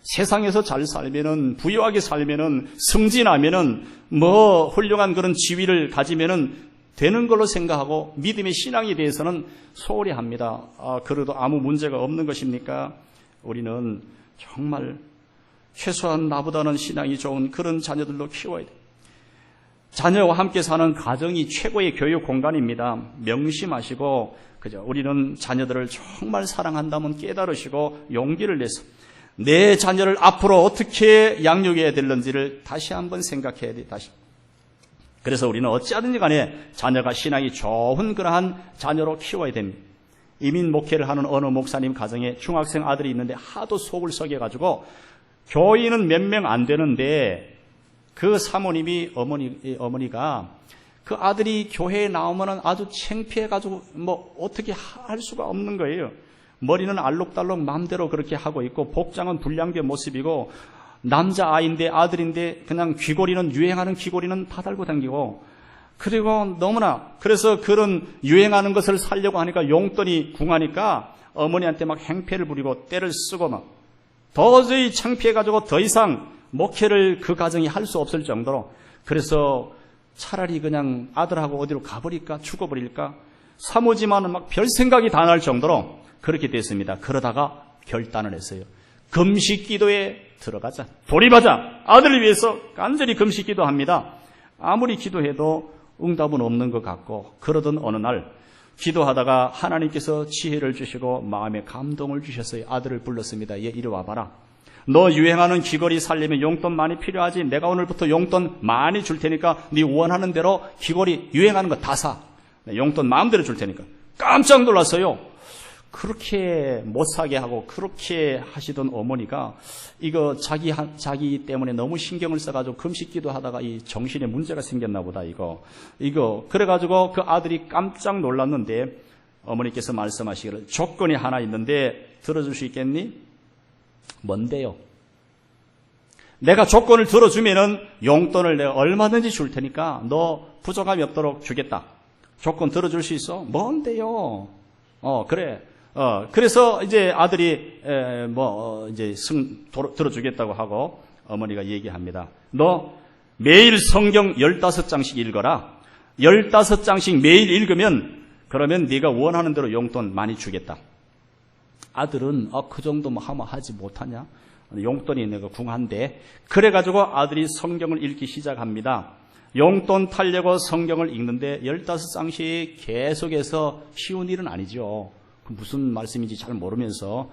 세상에서 잘 살면은, 부유하게 살면은, 승진하면은, 뭐 훌륭한 그런 지위를 가지면은 되는 걸로 생각하고, 믿음의 신앙에 대해서는 소홀히 합니다. 그래도 아무 문제가 없는 것입니까? 우리는 정말 최소한 나보다는 신앙이 좋은 그런 자녀들로 키워야 돼. 자녀와 함께 사는 가정이 최고의 교육 공간입니다. 명심하시고, 그죠? 우리는 자녀들을 정말 사랑한다면 깨달으시고 용기를 내서 내 자녀를 앞으로 어떻게 양육해야 될는지를 다시 한번 생각해야 돼. 다시. 그래서 우리는 어찌하든지 간에 자녀가 신앙이 좋은 그러한 자녀로 키워야 됩니다. 이민 목회를 하는 어느 목사님 가정에 중학생 아들이 있는데 하도 속을 썩여가지고 교인은 몇 명 안 되는데 그 사모님이 어머니가 그 아들이 교회에 나오면은 아주 창피해가지고 뭐 어떻게 할 수가 없는 거예요. 머리는 알록달록 마음대로 그렇게 하고 있고 복장은 불량배 모습이고 남자아이인데 아들인데 그냥 귀걸이는 유행하는 귀걸이는 다 달고 다니고 그리고 너무나 그래서 그런 유행하는 것을 살려고 하니까 용돈이 궁하니까 어머니한테 막 행패를 부리고 때를 쓰고 막 도저히 창피해가지고 더 이상 목회를 그 가정이 할 수 없을 정도로 그래서 차라리 그냥 아들하고 어디로 가버릴까 죽어버릴까 사모지만은 막 별 생각이 다 날 정도로 그렇게 됐습니다. 그러다가 결단을 했어요. 금식 기도에 들어가자. 돌입하자. 아들을 위해서 간절히 금식 기도합니다. 아무리 기도해도 응답은 없는 것 같고 그러던 어느 날 기도하다가 하나님께서 지혜를 주시고 마음에 감동을 주셨어요. 아들을 불렀습니다. 얘 이리 와봐라. 너 유행하는 귀걸이 살려면 용돈 많이 필요하지. 내가 오늘부터 용돈 많이 줄 테니까 네 원하는 대로 귀걸이 유행하는 거 다 사. 용돈 마음대로 줄 테니까. 깜짝 놀랐어요. 그렇게 못 사게 하고 그렇게 하시던 어머니가 이거 자기 때문에 너무 신경을 써가지고 금식기도 하다가 이 정신에 문제가 생겼나 보다 이거 그래가지고 그 아들이 깜짝 놀랐는데 어머니께서 말씀하시기를 조건이 하나 있는데 들어줄 수 있겠니? 뭔데요? 내가 조건을 들어주면은 용돈을 내가 얼마든지 줄 테니까 너 부족함이 없도록 주겠다. 조건 들어줄 수 있어? 뭔데요? 그래. 그래서 이제 아들이 이제 들어주겠다고 하고 어머니가 얘기합니다. 너 매일 성경 15장씩 읽어라. 15장씩 매일 읽으면 그러면 네가 원하는 대로 용돈 많이 주겠다. 아들은 그 정도 뭐 하면 하지 못하냐? 용돈이 내가 궁한데 그래가지고 아들이 성경을 읽기 시작합니다. 용돈 타려고 성경을 읽는데 15장씩 계속해서 쉬운 일은 아니죠. 무슨 말씀인지 잘 모르면서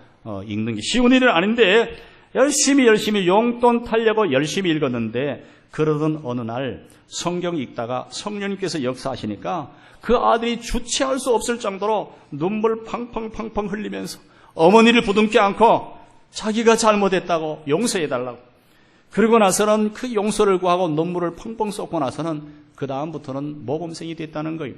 읽는 게 쉬운 일은 아닌데 열심히 용돈 타려고 열심히 읽었는데 그러던 어느 날 성경 읽다가 성령님께서 역사하시니까 그 아들이 주체할 수 없을 정도로 눈물 팡팡 흘리면서 어머니를 부둥켜 안고 자기가 잘못했다고 용서해달라고 그러고 나서는 그 용서를 구하고 눈물을 펑펑 쏟고 나서는 그 다음부터는 모범생이 됐다는 거예요.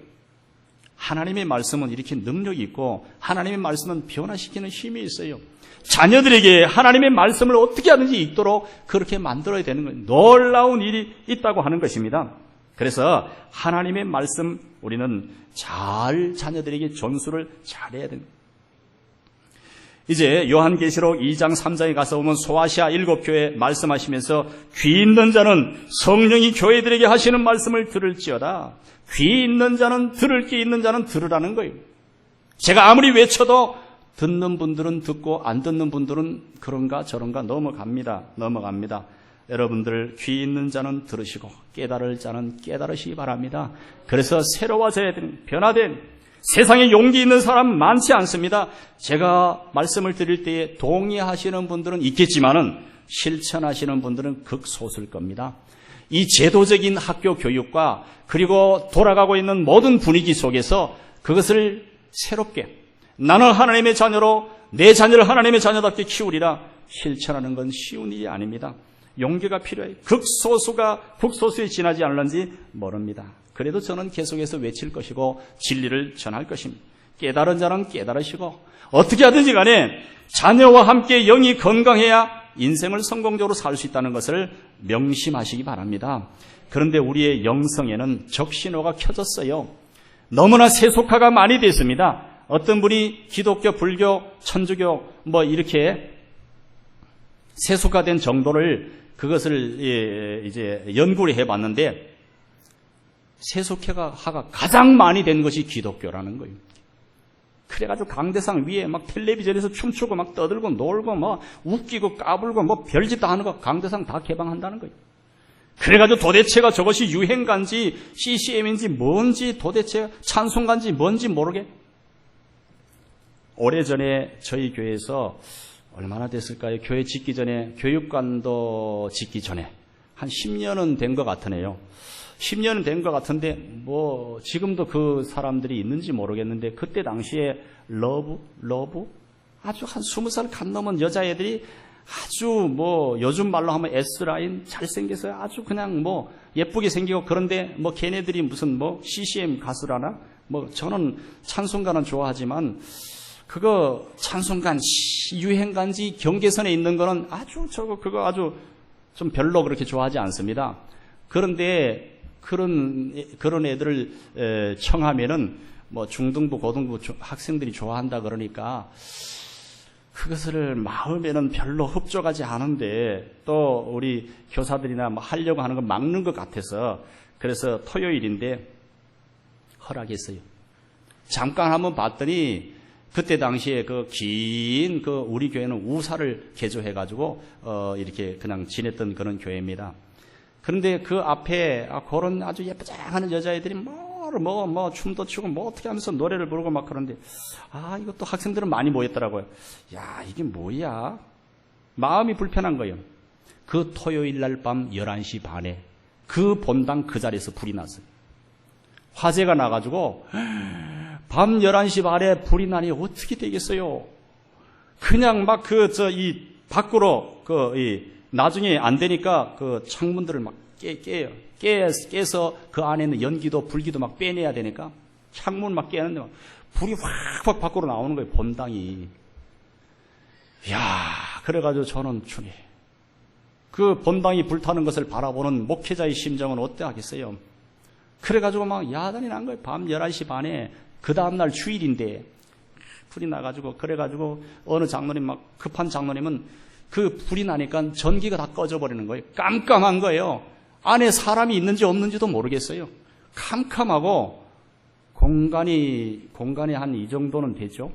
하나님의 말씀은 이렇게 능력이 있고 하나님의 말씀은 변화시키는 힘이 있어요. 자녀들에게 하나님의 말씀을 어떻게 하든지 읽도록 그렇게 만들어야 되는 거예요. 놀라운 일이 있다고 하는 것입니다. 그래서 하나님의 말씀 우리는 잘 자녀들에게 전수를 잘해야 됩니다. 이제 요한계시록 2장 3장에 가서 보면 소아시아 7교회 말씀하시면서 귀 있는 자는 성령이 교회들에게 하시는 말씀을 들을지어다. 귀 있는 자는 들을 귀 있는 자는 들으라는 거예요. 제가 아무리 외쳐도 듣는 분들은 듣고 안 듣는 분들은 그런가 저런가 넘어갑니다. 여러분들 귀 있는 자는 들으시고 깨달을 자는 깨달으시기 바랍니다. 그래서 새로워져야 되는 변화된 세상에 용기 있는 사람 많지 않습니다. 제가 말씀을 드릴 때에 동의하시는 분들은 있겠지만은 실천하시는 분들은 극소수일 겁니다. 이 제도적인 학교 교육과 그리고 돌아가고 있는 모든 분위기 속에서 그것을 새롭게 나는 하나님의 자녀로 내 자녀를 하나님의 자녀답게 키우리라 실천하는 건 쉬운 일이 아닙니다. 용기가 필요해요. 극소수가 극소수에 지나지 않을런지 모릅니다. 그래도 저는 계속해서 외칠 것이고 진리를 전할 것입니다. 깨달은 자는 깨달으시고 어떻게 하든지 간에 자녀와 함께 영이 건강해야 인생을 성공적으로 살 수 있다는 것을 명심하시기 바랍니다. 그런데 우리의 영성에는 적신호가 켜졌어요. 너무나 세속화가 많이 됐습니다. 어떤 분이 기독교, 불교, 천주교 이렇게 세속화된 정도를 그것을 이제 연구를 해봤는데 세속화가 가장 많이 된 것이 기독교라는 거예요. 그래가지고 강대상 위에 막 텔레비전에서 춤추고 막 떠들고 놀고 뭐 웃기고 까불고 뭐 별짓 다 하는 거 강대상 다 개방한다는 거예요. 그래가지고 도대체가 저것이 유행가인지 CCM인지 뭔지 도대체 찬송가인지 뭔지 모르게. 오래전에 저희 교회에서 얼마나 됐을까요? 교회 짓기 전에, 교육관도 짓기 전에 한 10년은 된 것 같으네요. 10년은 된 것 같은데 뭐 지금도 그 사람들이 있는지 모르겠는데 그때 당시에 러브 아주 한 20살 간 넘은 여자애들이 아주 뭐 요즘 말로 하면 S라인 잘생겨서 아주 그냥 뭐 예쁘게 생기고 그런데 뭐 걔네들이 무슨 뭐 CCM 가수라나 뭐 저는 찬송가는 좋아하지만 그거 찬송가 유행가인지 경계선에 있는 거는 아주 그거 아주 좀 별로 그렇게 좋아하지 않습니다. 그런데 그런 애들을 청하면은 뭐 중등부 고등부 학생들이 좋아한다 그러니까 그것을 마음에는 별로 흡족하지 않은데 또 우리 교사들이나 뭐 하려고 하는 거 막는 것 같아서 그래서 토요일인데 허락했어요. 잠깐 한번 봤더니 그때 당시에 그 긴 우리 교회는 우사를 개조해가지고 이렇게 그냥 지냈던 그런 교회입니다. 그런데 그 앞에 그런 아주 예쁘장한 여자애들이 뭐 춤도 추고 뭐 어떻게 하면서 노래를 부르고 막 그런데 이것도 학생들은 많이 모였더라고요. 야, 이게 뭐야? 마음이 불편한 거예요. 그 토요일 날 밤 11시 반에 그 본당 그 자리에서 불이 났어요. 화재가 나가지고 밤 11시 반에 불이 나니 어떻게 되겠어요? 그냥 막 이 밖으로 나중에 안 되니까 그 창문들을 막 깨서 그 안에 있는 연기도 불기도 막 빼내야 되니까 창문 막 깨는데 막 불이 확 밖으로 나오는 거예요, 본당이. 이야, 그래가지고 저는 주님, 그 본당이 불타는 것을 바라보는 목회자의 심정은 어때 하겠어요? 그래가지고 막 야단이 난 거예요. 밤 11시 반에 그 다음날 주일인데 불이 나가지고 그래가지고 어느 장로님 막 급한 장로님은 그 불이 나니까 전기가 다 꺼져버리는 거예요. 깜깜한 거예요. 안에 사람이 있는지 없는지도 모르겠어요. 캄캄하고 공간이 한 이 정도는 되죠.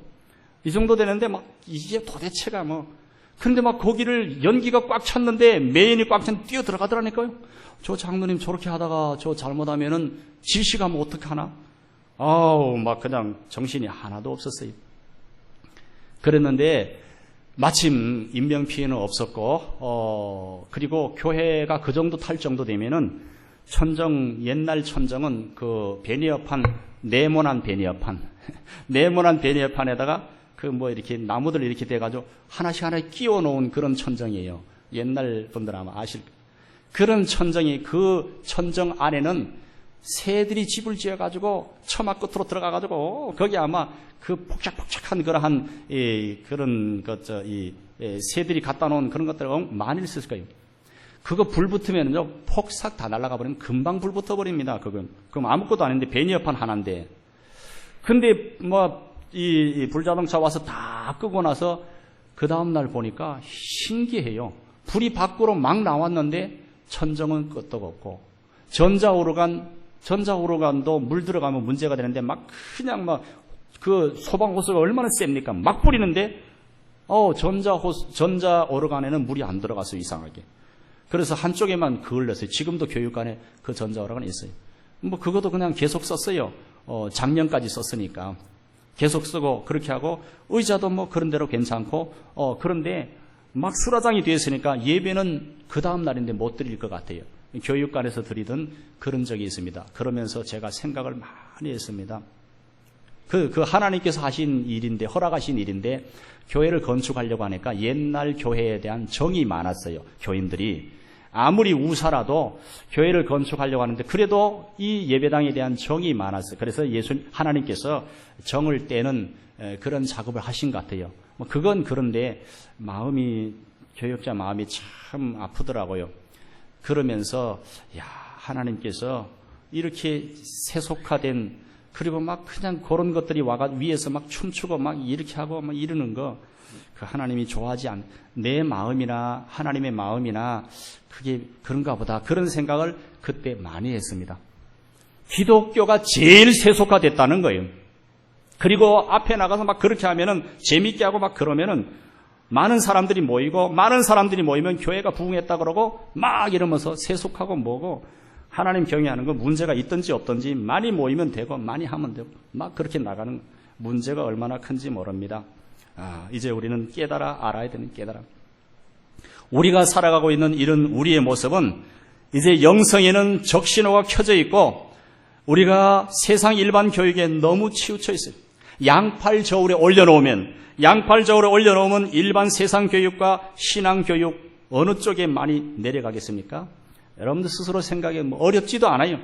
이 정도 되는데 막 이게 도대체가 근데 막 거기를 연기가 꽉 찼는데 메인이 꽉 찼는데 뛰어 들어가더라니까요. 저 장로님 저렇게 하다가 저 잘못하면은 질식하면 어떡하나? 막 그냥 정신이 하나도 없었어요. 그랬는데 마침 인명피해는 없었고, 그리고 교회가 그 정도 탈 정도 되면은 옛날 천정은 그 베니어판, 네모난 베니어판에다가 이렇게 나무들 이렇게 돼가지고 하나씩 끼워 놓은 그런 천정이에요. 옛날 분들 아마 아실 거예요. 그런 천정이 그 천정 안에는 새들이 집을 지어가지고 처마 끝으로 들어가가지고 거기 아마 그 폭작폭작한 그런 새들이 갖다 놓은 그런 것들 많이 있을 거예요. 그거 불 붙으면요 폭삭 다 날아가 버리면 금방 불 붙어 버립니다. 그럼 아무것도 아닌데 베니어판 하나인데. 근데 이 불자동차 와서 다 끄고 나서 그 다음 날 보니까 신기해요. 불이 밖으로 막 나왔는데 천정은 끄떡없고 전자오르간도 물 들어가면 문제가 되는데 그냥 그 소방호스가 얼마나 셉니까? 막 뿌리는데 전자오르간에는 물이 안 들어갔어요, 이상하게. 그래서 한쪽에만 그을렸어요. 지금도 교육관에 그 전자오르간이 있어요. 그것도 그냥 계속 썼어요. 작년까지 썼으니까. 계속 쓰고 그렇게 하고 의자도 그런 대로 괜찮고 그런데 막 수라장이 되었으니까 예배는 그 다음 날인데 못 드릴 것 같아요. 교육관에서 드리던 그런 적이 있습니다. 그러면서 제가 생각을 많이 했습니다. 그 하나님께서 하신 일인데, 허락하신 일인데, 교회를 건축하려고 하니까 옛날 교회에 대한 정이 많았어요. 교인들이. 아무리 우사라도 교회를 건축하려고 하는데, 그래도 이 예배당에 대한 정이 많았어요. 그래서 하나님께서 정을 떼는 그런 작업을 하신 것 같아요. 그건 그런데, 교육자 마음이 참 아프더라고요. 그러면서 하나님께서 이렇게 세속화된 그리고 그냥 그런 것들이 위에서 춤추고 이렇게 하고 이러는 거 그 하나님이 좋아하지 않. 내 마음이나 하나님의 마음이나 그게 그런가 보다 그런 생각을 그때 많이 했습니다. 기독교가 제일 세속화됐다는 거예요. 그리고 앞에 나가서 그렇게 하면은 재밌게 하고 그러면은 많은 사람들이 모이고 많은 사람들이 모이면 교회가 부흥했다 그러고 막 이러면서 세속하고 뭐고 하나님 경외하는 거 문제가 있든지 없든지 많이 모이면 되고 많이 하면 되고 막 그렇게 나가는 문제가 얼마나 큰지 모릅니다. 이제 우리는 깨달아 알아야 되는 깨달아. 우리가 살아가고 있는 이런 우리의 모습은 이제 영성에는 적신호가 켜져 있고 우리가 세상 일반 교육에 너무 치우쳐 있어요. 양팔 저울에 올려놓으면 일반 세상 교육과 신앙 교육 어느 쪽에 많이 내려가겠습니까? 여러분들 스스로 생각해 어렵지도 않아요.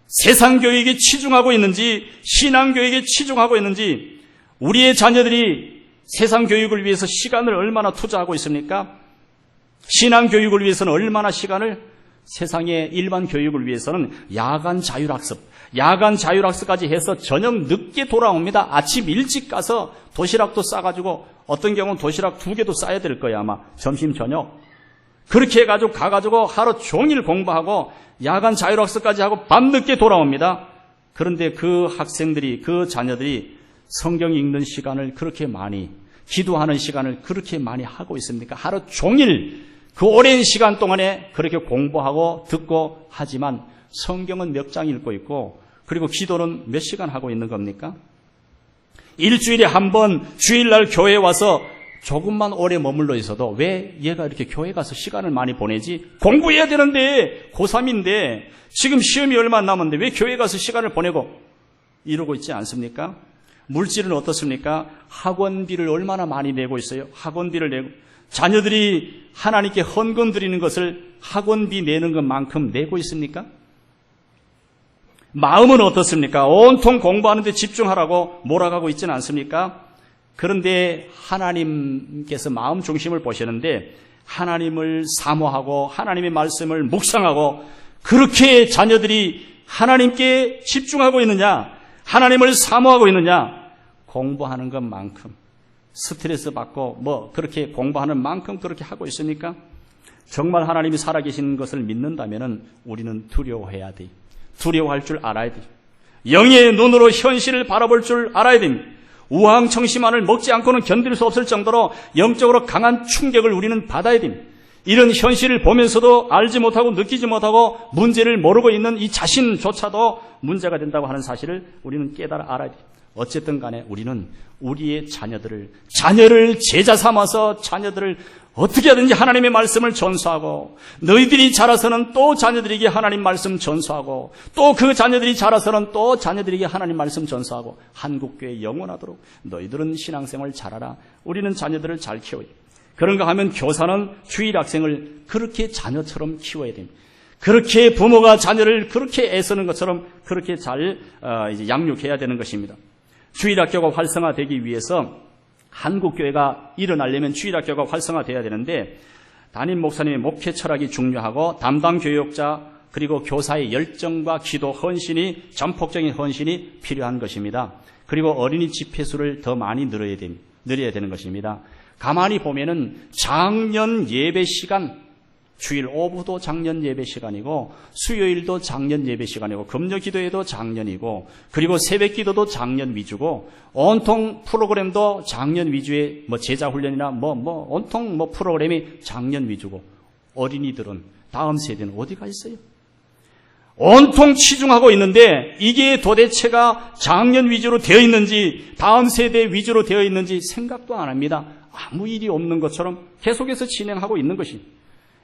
세상 교육에 치중하고 있는지 신앙 교육에 치중하고 있는지 우리의 자녀들이 세상 교육을 위해서 시간을 얼마나 투자하고 있습니까? 신앙 교육을 위해서는 얼마나 시간을 세상의 일반 교육을 위해서는 야간 자율학습까지 해서 저녁 늦게 돌아옵니다. 아침 일찍 가서 도시락도 싸가지고 어떤 경우는 도시락 2개도 싸야 될 거야 아마 점심 저녁 그렇게 해가지고 가가지고 하루 종일 공부하고 야간 자율학습까지 하고 밤늦게 돌아옵니다. 그런데 그 학생들이 그 자녀들이 성경 읽는 시간을 그렇게 많이 기도하는 시간을 그렇게 많이 하고 있습니까? 하루 종일 그 오랜 시간 동안에 그렇게 공부하고 듣고 하지만 성경은 몇 장 읽고 있고 그리고 기도는 몇 시간 하고 있는 겁니까? 일주일에 한 번 주일날 교회에 와서 조금만 오래 머물러 있어도 왜 얘가 이렇게 교회 가서 시간을 많이 보내지? 공부해야 되는데 고3인데 지금 시험이 얼마 안 남았는데 왜 교회 가서 시간을 보내고 이러고 있지 않습니까? 물질은 어떻습니까? 학원비를 얼마나 많이 내고 있어요? 학원비를 내고 자녀들이 하나님께 헌금 드리는 것을 학원비 내는 것만큼 내고 있습니까? 마음은 어떻습니까? 온통 공부하는 데 집중하라고 몰아가고 있지는 않습니까? 그런데 하나님께서 마음 중심을 보시는데 하나님을 사모하고 하나님의 말씀을 묵상하고 그렇게 자녀들이 하나님께 집중하고 있느냐? 하나님을 사모하고 있느냐? 공부하는 것만큼 스트레스 받고 그렇게 공부하는 만큼 그렇게 하고 있습니까? 정말 하나님이 살아계신 것을 믿는다면 우리는 두려워해야 돼. 두려워할 줄 알아야 돼. 영의 눈으로 현실을 바라볼 줄 알아야 됩니다. 우황청심환을 먹지 않고는 견딜 수 없을 정도로 영적으로 강한 충격을 우리는 받아야 됩니다. 이런 현실을 보면서도 알지 못하고 느끼지 못하고 문제를 모르고 있는 이 자신조차도 문제가 된다고 하는 사실을 우리는 깨달아 알아야 됩니다. 어쨌든 간에 우리는 우리의 자녀를 제자 삼아서 자녀들을 어떻게 하든지 하나님의 말씀을 전수하고 너희들이 자라서는 또 자녀들에게 하나님 말씀 전수하고 또 그 자녀들이 자라서는 또 자녀들에게 하나님 말씀 전수하고 한국교회 영원하도록 너희들은 신앙생활 잘하라. 우리는 자녀들을 잘 키워야 돼. 그런가 하면 교사는 주일 학생을 그렇게 자녀처럼 키워야 됩니다. 그렇게 부모가 자녀를 그렇게 애쓰는 것처럼 그렇게 잘 양육해야 되는 것입니다. 주일학교가 활성화되기 위해서 한국교회가 일어나려면 주일학교가 활성화돼야 되는데 담임 목사님의 목회 철학이 중요하고 담당 교육자 그리고 교사의 열정과 기도 헌신이 전폭적인 헌신이 필요한 것입니다. 그리고 어린이 집회 수를 더 많이 늘려야 되는 것입니다. 가만히 보면은 작년 예배 시간 주일 오후도 작년 예배 시간이고 수요일도 작년 예배 시간이고 금요 기도회도 작년이고 그리고 새벽 기도도 작년 위주고 온통 프로그램도 작년 위주의 제자 훈련이나 온통 프로그램이 작년 위주고 어린이들은 다음 세대는 어디가 있어요? 온통 치중하고 있는데 이게 도대체가 작년 위주로 되어 있는지 다음 세대 위주로 되어 있는지 생각도 안 합니다. 아무 일이 없는 것처럼 계속해서 진행하고 있는 것입니다.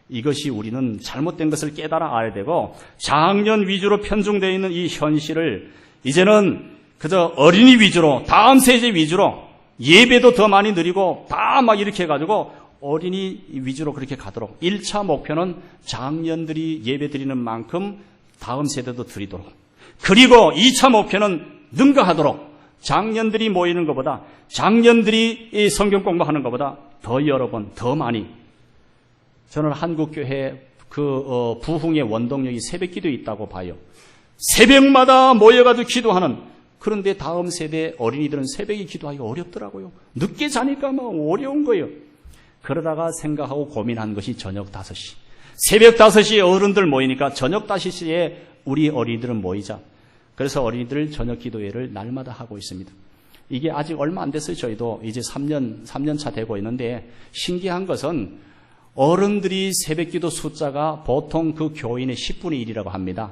이것이 우리는 잘못된 것을 깨달아 알아야 되고 작년 위주로 편중되어 있는 이 현실을 이제는 그저 어린이 위주로 다음 세대 위주로 예배도 더 많이 드리고 다 막 이렇게 해가지고 어린이 위주로 그렇게 가도록 1차 목표는 작년들이 예배 드리는 만큼 다음 세대도 드리도록 그리고 2차 목표는 능가하도록 작년들이 모이는 것보다 작년들이 성경 공부하는 것보다 더 여러 번 더 많이 저는 한국교회 부흥의 원동력이 새벽기도에 있다고 봐요. 새벽마다 모여가지고 기도하는 그런데 다음 세대 어린이들은 새벽에 기도하기 어렵더라고요. 늦게 자니까 어려운 거예요. 그러다가 생각하고 고민한 것이 저녁 5시. 새벽 5시에 어른들 모이니까 저녁 5시에 우리 어린이들은 모이자. 그래서 어린이들 저녁 기도회를 날마다 하고 있습니다. 이게 아직 얼마 안 됐어요. 저희도 이제 3년 차 되고 있는데 신기한 것은 어른들이 새벽기도 숫자가 보통 그 교인의 10분의 1이라고 합니다.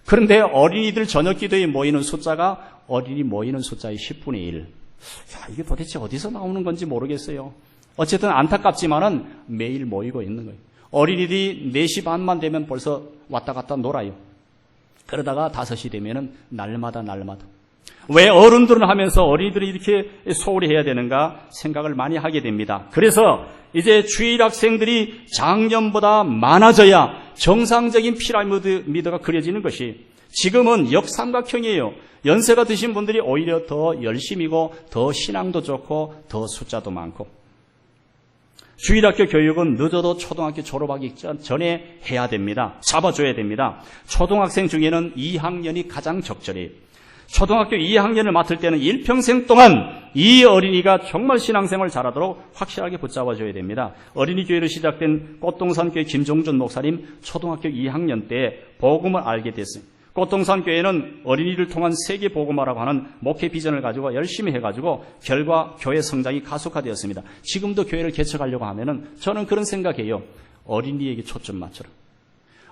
그런데 어린이들 저녁기도에 모이는 숫자가 어린이 모이는 숫자의 10분의 1. 이게 도대체 어디서 나오는 건지 모르겠어요. 어쨌든 안타깝지만은 매일 모이고 있는 거예요. 어린이들이 4시 반만 되면 벌써 왔다 갔다 놀아요. 그러다가 5시 되면은 날마다. 왜 어른들은 하면서 어린이들이 이렇게 소홀히 해야 되는가 생각을 많이 하게 됩니다. 그래서 이제 주일 학생들이 작년보다 많아져야 정상적인 피라미드가 그려지는 것이 지금은 역삼각형이에요. 연세가 드신 분들이 오히려 더 열심이고 더 신앙도 좋고 더 숫자도 많고 주일학교 교육은 늦어도 초등학교 졸업하기 전에 해야 됩니다. 잡아줘야 됩니다. 초등학생 중에는 2학년이 가장 적절해요. 초등학교 2학년을 맡을 때는 일평생 동안 이 어린이가 정말 신앙생활을 잘하도록 확실하게 붙잡아줘야 됩니다. 어린이 교회로 시작된 꽃동산교회 김종준 목사님 초등학교 2학년 때 복음을 알게 됐어요. 꽃동산교회는 어린이를 통한 세계 복음화라고 하는 목회 비전을 가지고 열심히 해가지고 결과 교회 성장이 가속화되었습니다. 지금도 교회를 개척하려고 하면은 저는 그런 생각해요. 어린이에게 초점 맞춰라.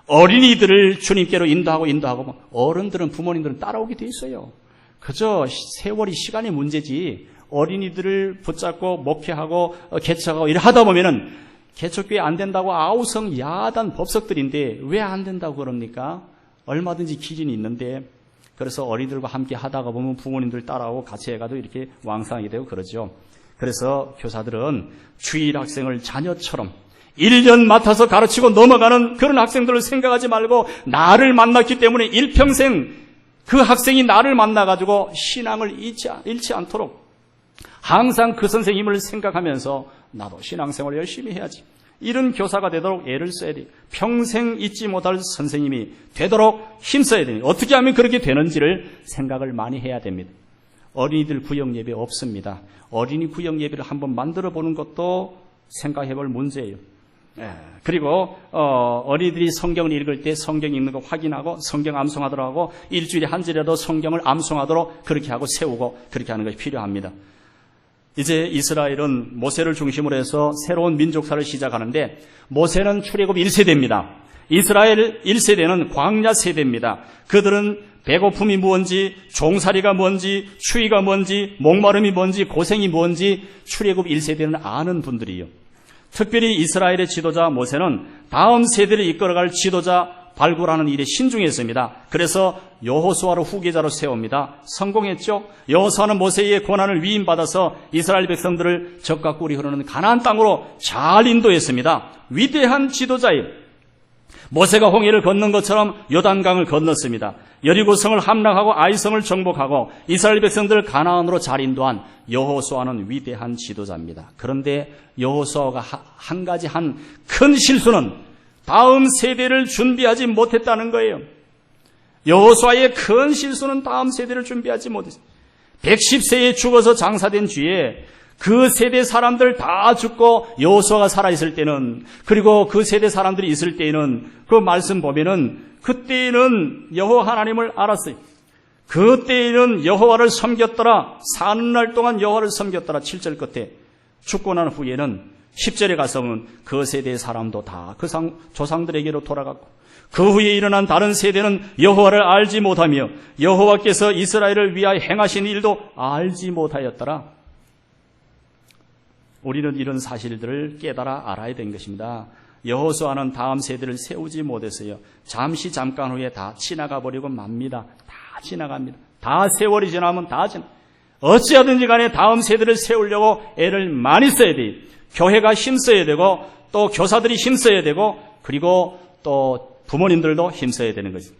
어린이들을 주님께로 인도하고 어른들은 부모님들은 따라오게 돼 있어요. 그저 세월이 시간의 문제지 어린이들을 붙잡고 목회하고 개척하고 이래 하다 보면은 개척교회 안 된다고 아우성 야단 법석들인데 왜 안 된다고 그럽니까? 얼마든지 기준이 있는데 그래서 어린이들과 함께 하다가 보면 부모님들 따라오고 같이 해가지고 이렇게 왕성하게 되고 그러죠. 그래서 교사들은 주일 학생을 자녀처럼 1년 맡아서 가르치고 넘어가는 그런 학생들을 생각하지 말고 나를 만났기 때문에 일평생 그 학생이 나를 만나가지고 신앙을 잃지 않도록 항상 그 선생님을 생각하면서 나도 신앙생활 열심히 해야지. 이런 교사가 되도록 애를 써야 돼요. 평생 잊지 못할 선생님이 되도록 힘써야 됩니다. 어떻게 하면 그렇게 되는지를 생각을 많이 해야 됩니다. 어린이들 구역예배 없습니다. 어린이 구역예배를 한번 만들어 보는 것도 생각해 볼 문제예요. 그리고 어린이들이 성경을 읽을 때 성경 읽는 거 확인하고 성경 암송하도록 하고 일주일에 한 절이라도 성경을 암송하도록 그렇게 하고 세우고 그렇게 하는 것이 필요합니다. 이제 이스라엘은 모세를 중심으로 해서 새로운 민족사를 시작하는데 모세는 출애굽 1세대입니다. 이스라엘 1세대는 광야 세대입니다. 그들은 배고픔이 뭔지, 종살이가 뭔지, 추위가 뭔지, 목마름이 뭔지, 고생이 뭔지 출애굽 1세대는 아는 분들이에요. 특별히 이스라엘의 지도자 모세는 다음 세대를 이끌어갈 지도자 발굴하는 일에 신중했습니다. 그래서 여호수아를 후계자로 세웁니다. 성공했죠. 여호수아는 모세의 고난을 위임받아서 이스라엘 백성들을 적과 꿀이 흐르는 가나안 땅으로 잘 인도했습니다. 위대한 지도자예요. 모세가 홍해를 건넌 것처럼 요단강을 건넜습니다. 여리고성을 함락하고 아이성을 정복하고 이스라엘 백성들을 가나안으로 잘 인도한 여호수아는 위대한 지도자입니다. 그런데 여호수아가 한 가지 한 큰 실수는 다음 세대를 준비하지 못했다는 거예요. 여호수아의 큰 실수는 다음 세대를 준비하지 못했어요. 110세에 죽어서 장사된 뒤에 그 세대 사람들 다 죽고 여호수아가 살아있을 때는 그리고 그 세대 사람들이 있을 때에는 그 말씀 보면은 그때는 여호와 하나님을 알았어요. 그때는 여호와를 섬겼더라. 사는 날 동안 여호와를 섬겼더라. 7절 끝에 죽고 난 후에는 10절에 가서는 그 세대의 사람도 다 그 조상들에게로 돌아갔고 그 후에 일어난 다른 세대는 여호와를 알지 못하며 여호와께서 이스라엘을 위하여 행하신 일도 알지 못하였더라. 우리는 이런 사실들을 깨달아 알아야 되는 것입니다. 여호수아는 다음 세대를 세우지 못했어요. 잠깐 후에 다 지나가 버리고 맙니다. 다 지나갑니다. 다 세월이 지나면 다 어찌하든지 간에 다음 세대를 세우려고 애를 많이 써야 돼요. 교회가 힘써야 되고 또 교사들이 힘써야 되고 그리고 또 부모님들도 힘써야 되는 거죠.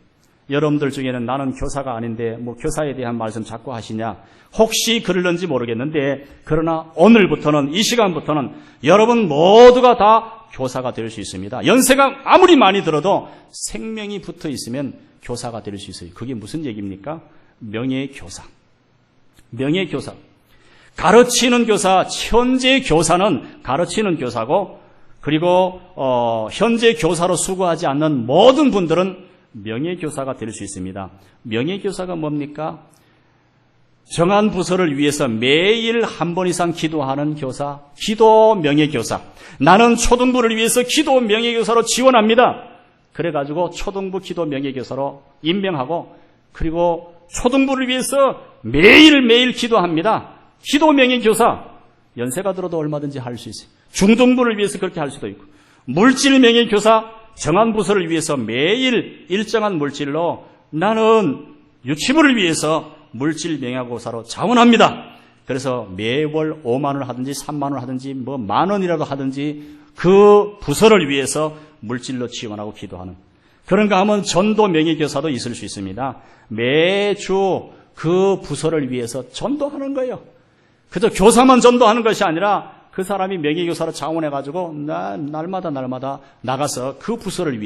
여러분들 중에는 나는 교사가 아닌데 교사에 대한 말씀 자꾸 하시냐 혹시 그럴는지 모르겠는데 그러나 오늘부터는 이 시간부터는 여러분 모두가 다 교사가 될 수 있습니다. 연세가 아무리 많이 들어도 생명이 붙어 있으면 교사가 될 수 있어요. 그게 무슨 얘기입니까? 명예교사. 명예교사. 가르치는 교사, 현재 교사는 가르치는 교사고 그리고 현재 교사로 수고하지 않는 모든 분들은 명예교사가 될 수 있습니다. 명예교사가 뭡니까? 정한 부서를 위해서 매일 한 번 이상 기도하는 교사, 기도 명예교사. 나는 초등부를 위해서 기도 명예교사로 지원합니다. 그래가지고 초등부 기도 명예교사로 임명하고, 그리고 초등부를 위해서 매일매일 기도합니다. 기도 명예교사. 연세가 들어도 얼마든지 할 수 있어요. 중등부를 위해서 그렇게 할 수도 있고, 물질 명예교사, 정한 부서를 위해서 매일 일정한 물질로, 나는 유치부를 위해서 물질 명예교사로 자원합니다. 그래서 매월 5만 원을 하든지 3만 원을 하든지 뭐 만 원이라도 하든지 그 부서를 위해서 물질로 지원하고 기도하는, 그런가 하면 전도 명예교사도 있을 수 있습니다. 매주 그 부서를 위해서 전도하는 거예요. 그저 교사만 전도하는 것이 아니라 그 사람이 명예교사로 자원해가지고 날마다 나가서 그 부서를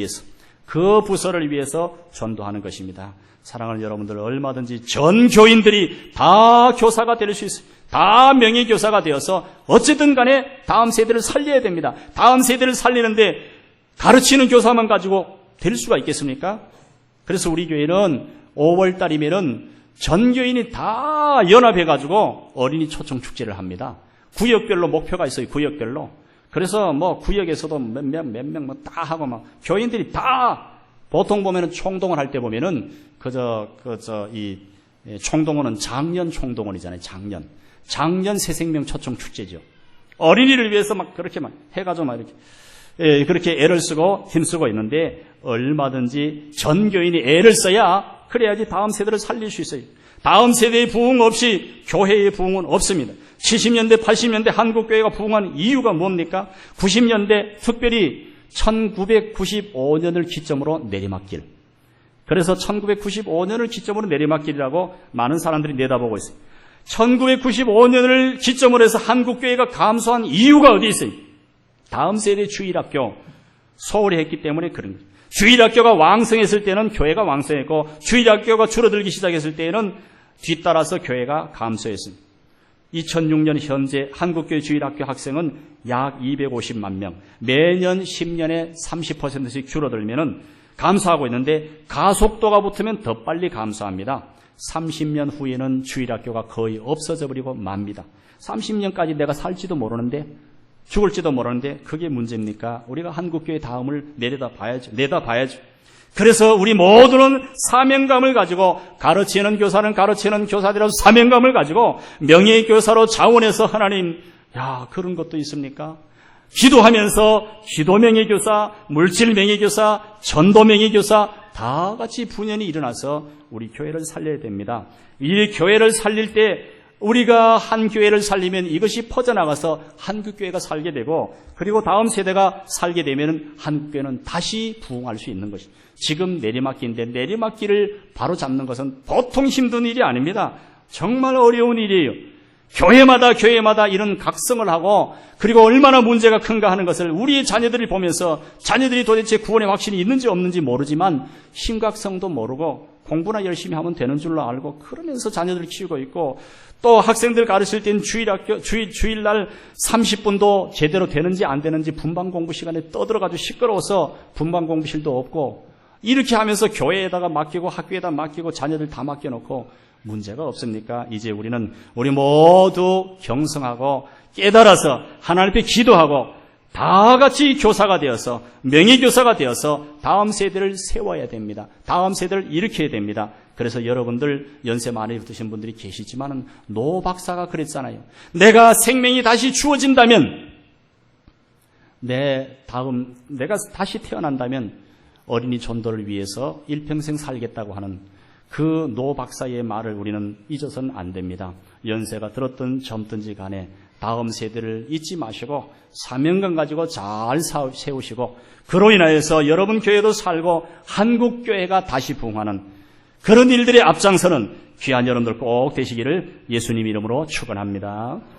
위해서 전도하는 것입니다. 사랑하는 여러분들, 얼마든지 전 교인들이 다 교사가 될 수 있어요. 다 명예교사가 되어서 어쨌든 간에 다음 세대를 살려야 됩니다. 다음 세대를 살리는데 가르치는 교사만 가지고 될 수가 있겠습니까? 그래서 우리 교회는 5월 달이면은 전 교인이 다 연합해가지고 어린이 초청 축제를 합니다. 구역별로 목표가 있어요. 구역별로. 그래서 뭐 구역에서도 몇 명 뭐 다 하고 막 교인들이 다, 보통 보면은 총동원 할 때 보면은 이 총동원은 작년 총동원이잖아요. 작년 새생명 초청 축제죠. 어린이를 위해서 막 그렇게 막 해가지고 막 이렇게 그렇게 애를 쓰고 힘쓰고 있는데, 얼마든지 전 교인이 애를 써야 그래야지 다음 세대를 살릴 수 있어요. 다음 세대의 부흥 없이 교회의 부흥은 없습니다. 70년대, 80년대 한국교회가 부흥한 이유가 뭡니까? 90년대, 특별히 1995년을 기점으로 내리막길. 그래서 1995년을 기점으로 내리막길이라고 많은 사람들이 내다보고 있어요. 1995년을 기점으로 해서 한국교회가 감소한 이유가 어디 있어요? 다음 세대 주일학교 소홀히 했기 때문에 그런 거예요. 주일학교가 왕성했을 때는 교회가 왕성했고, 주일학교가 줄어들기 시작했을 때는 뒤따라서 교회가 감소했습니다. 2006년 현재 한국교회 주일학교 학생은 약 250만 명, 매년 10년에 30%씩 줄어들면은 감소하고 있는데, 가속도가 붙으면 더 빨리 감소합니다. 30년 후에는 주일학교가 거의 없어져 버리고 맙니다. 30년까지 내가 살지도 모르는데, 죽을지도 모르는데 그게 문제입니까? 우리가 한국교회 다음을 내다봐야죠. 그래서 우리 모두는 사명감을 가지고, 가르치는 교사는 가르치는 교사들이라도 사명감을 가지고 명예교사로 자원해서, 하나님, 그런 것도 있습니까? 기도하면서 기도 명예교사, 물질 명예교사, 전도 명예교사 다 같이 분연히 일어나서 우리 교회를 살려야 됩니다. 이 교회를 살릴 때, 우리가 한 교회를 살리면 이것이 퍼져나가서 한국교회가 살게 되고, 그리고 다음 세대가 살게 되면 한국교회는 다시 부흥할 수 있는 것입니다. 지금 내리막길인데 내리막길을 바로 잡는 것은 보통 힘든 일이 아닙니다. 정말 어려운 일이에요. 교회마다 이런 각성을 하고, 그리고 얼마나 문제가 큰가 하는 것을 우리 자녀들이 보면서, 자녀들이 도대체 구원의 확신이 있는지 없는지 모르지만 심각성도 모르고 공부나 열심히 하면 되는 줄로 알고, 그러면서 자녀들을 키우고 있고, 또 학생들 가르칠 때는 주일날 30분도 제대로 되는지 안 되는지 분반 공부 시간에 떠들어가지고 시끄러워서 분반 공부실도 없고, 이렇게 하면서 교회에다가 맡기고 학교에다 맡기고 자녀들 다 맡겨놓고 문제가 없습니까? 이제 우리 모두 경성하고 깨달아서 하나님 앞에 기도하고 다 같이 교사가 되어서, 명예교사가 되어서 다음 세대를 세워야 됩니다. 다음 세대를 일으켜야 됩니다. 그래서 여러분들 연세 많이 드신 분들이 계시지만은 노 박사가 그랬잖아요. 내가 생명이 다시 주어진다면, 내가 다시 태어난다면 어린이 전도를 위해서 일평생 살겠다고 하는 그 노 박사의 말을 우리는 잊어서는 안 됩니다. 연세가 들었든 젊든지 간에 다음 세대를 잊지 마시고 사명감 가지고 잘 세우시고, 그로 인하여서 여러분 교회도 살고 한국 교회가 다시 부흥하는 그런 일들의 앞장서는 귀한 여러분들 꼭 되시기를 예수님 이름으로 축원합니다.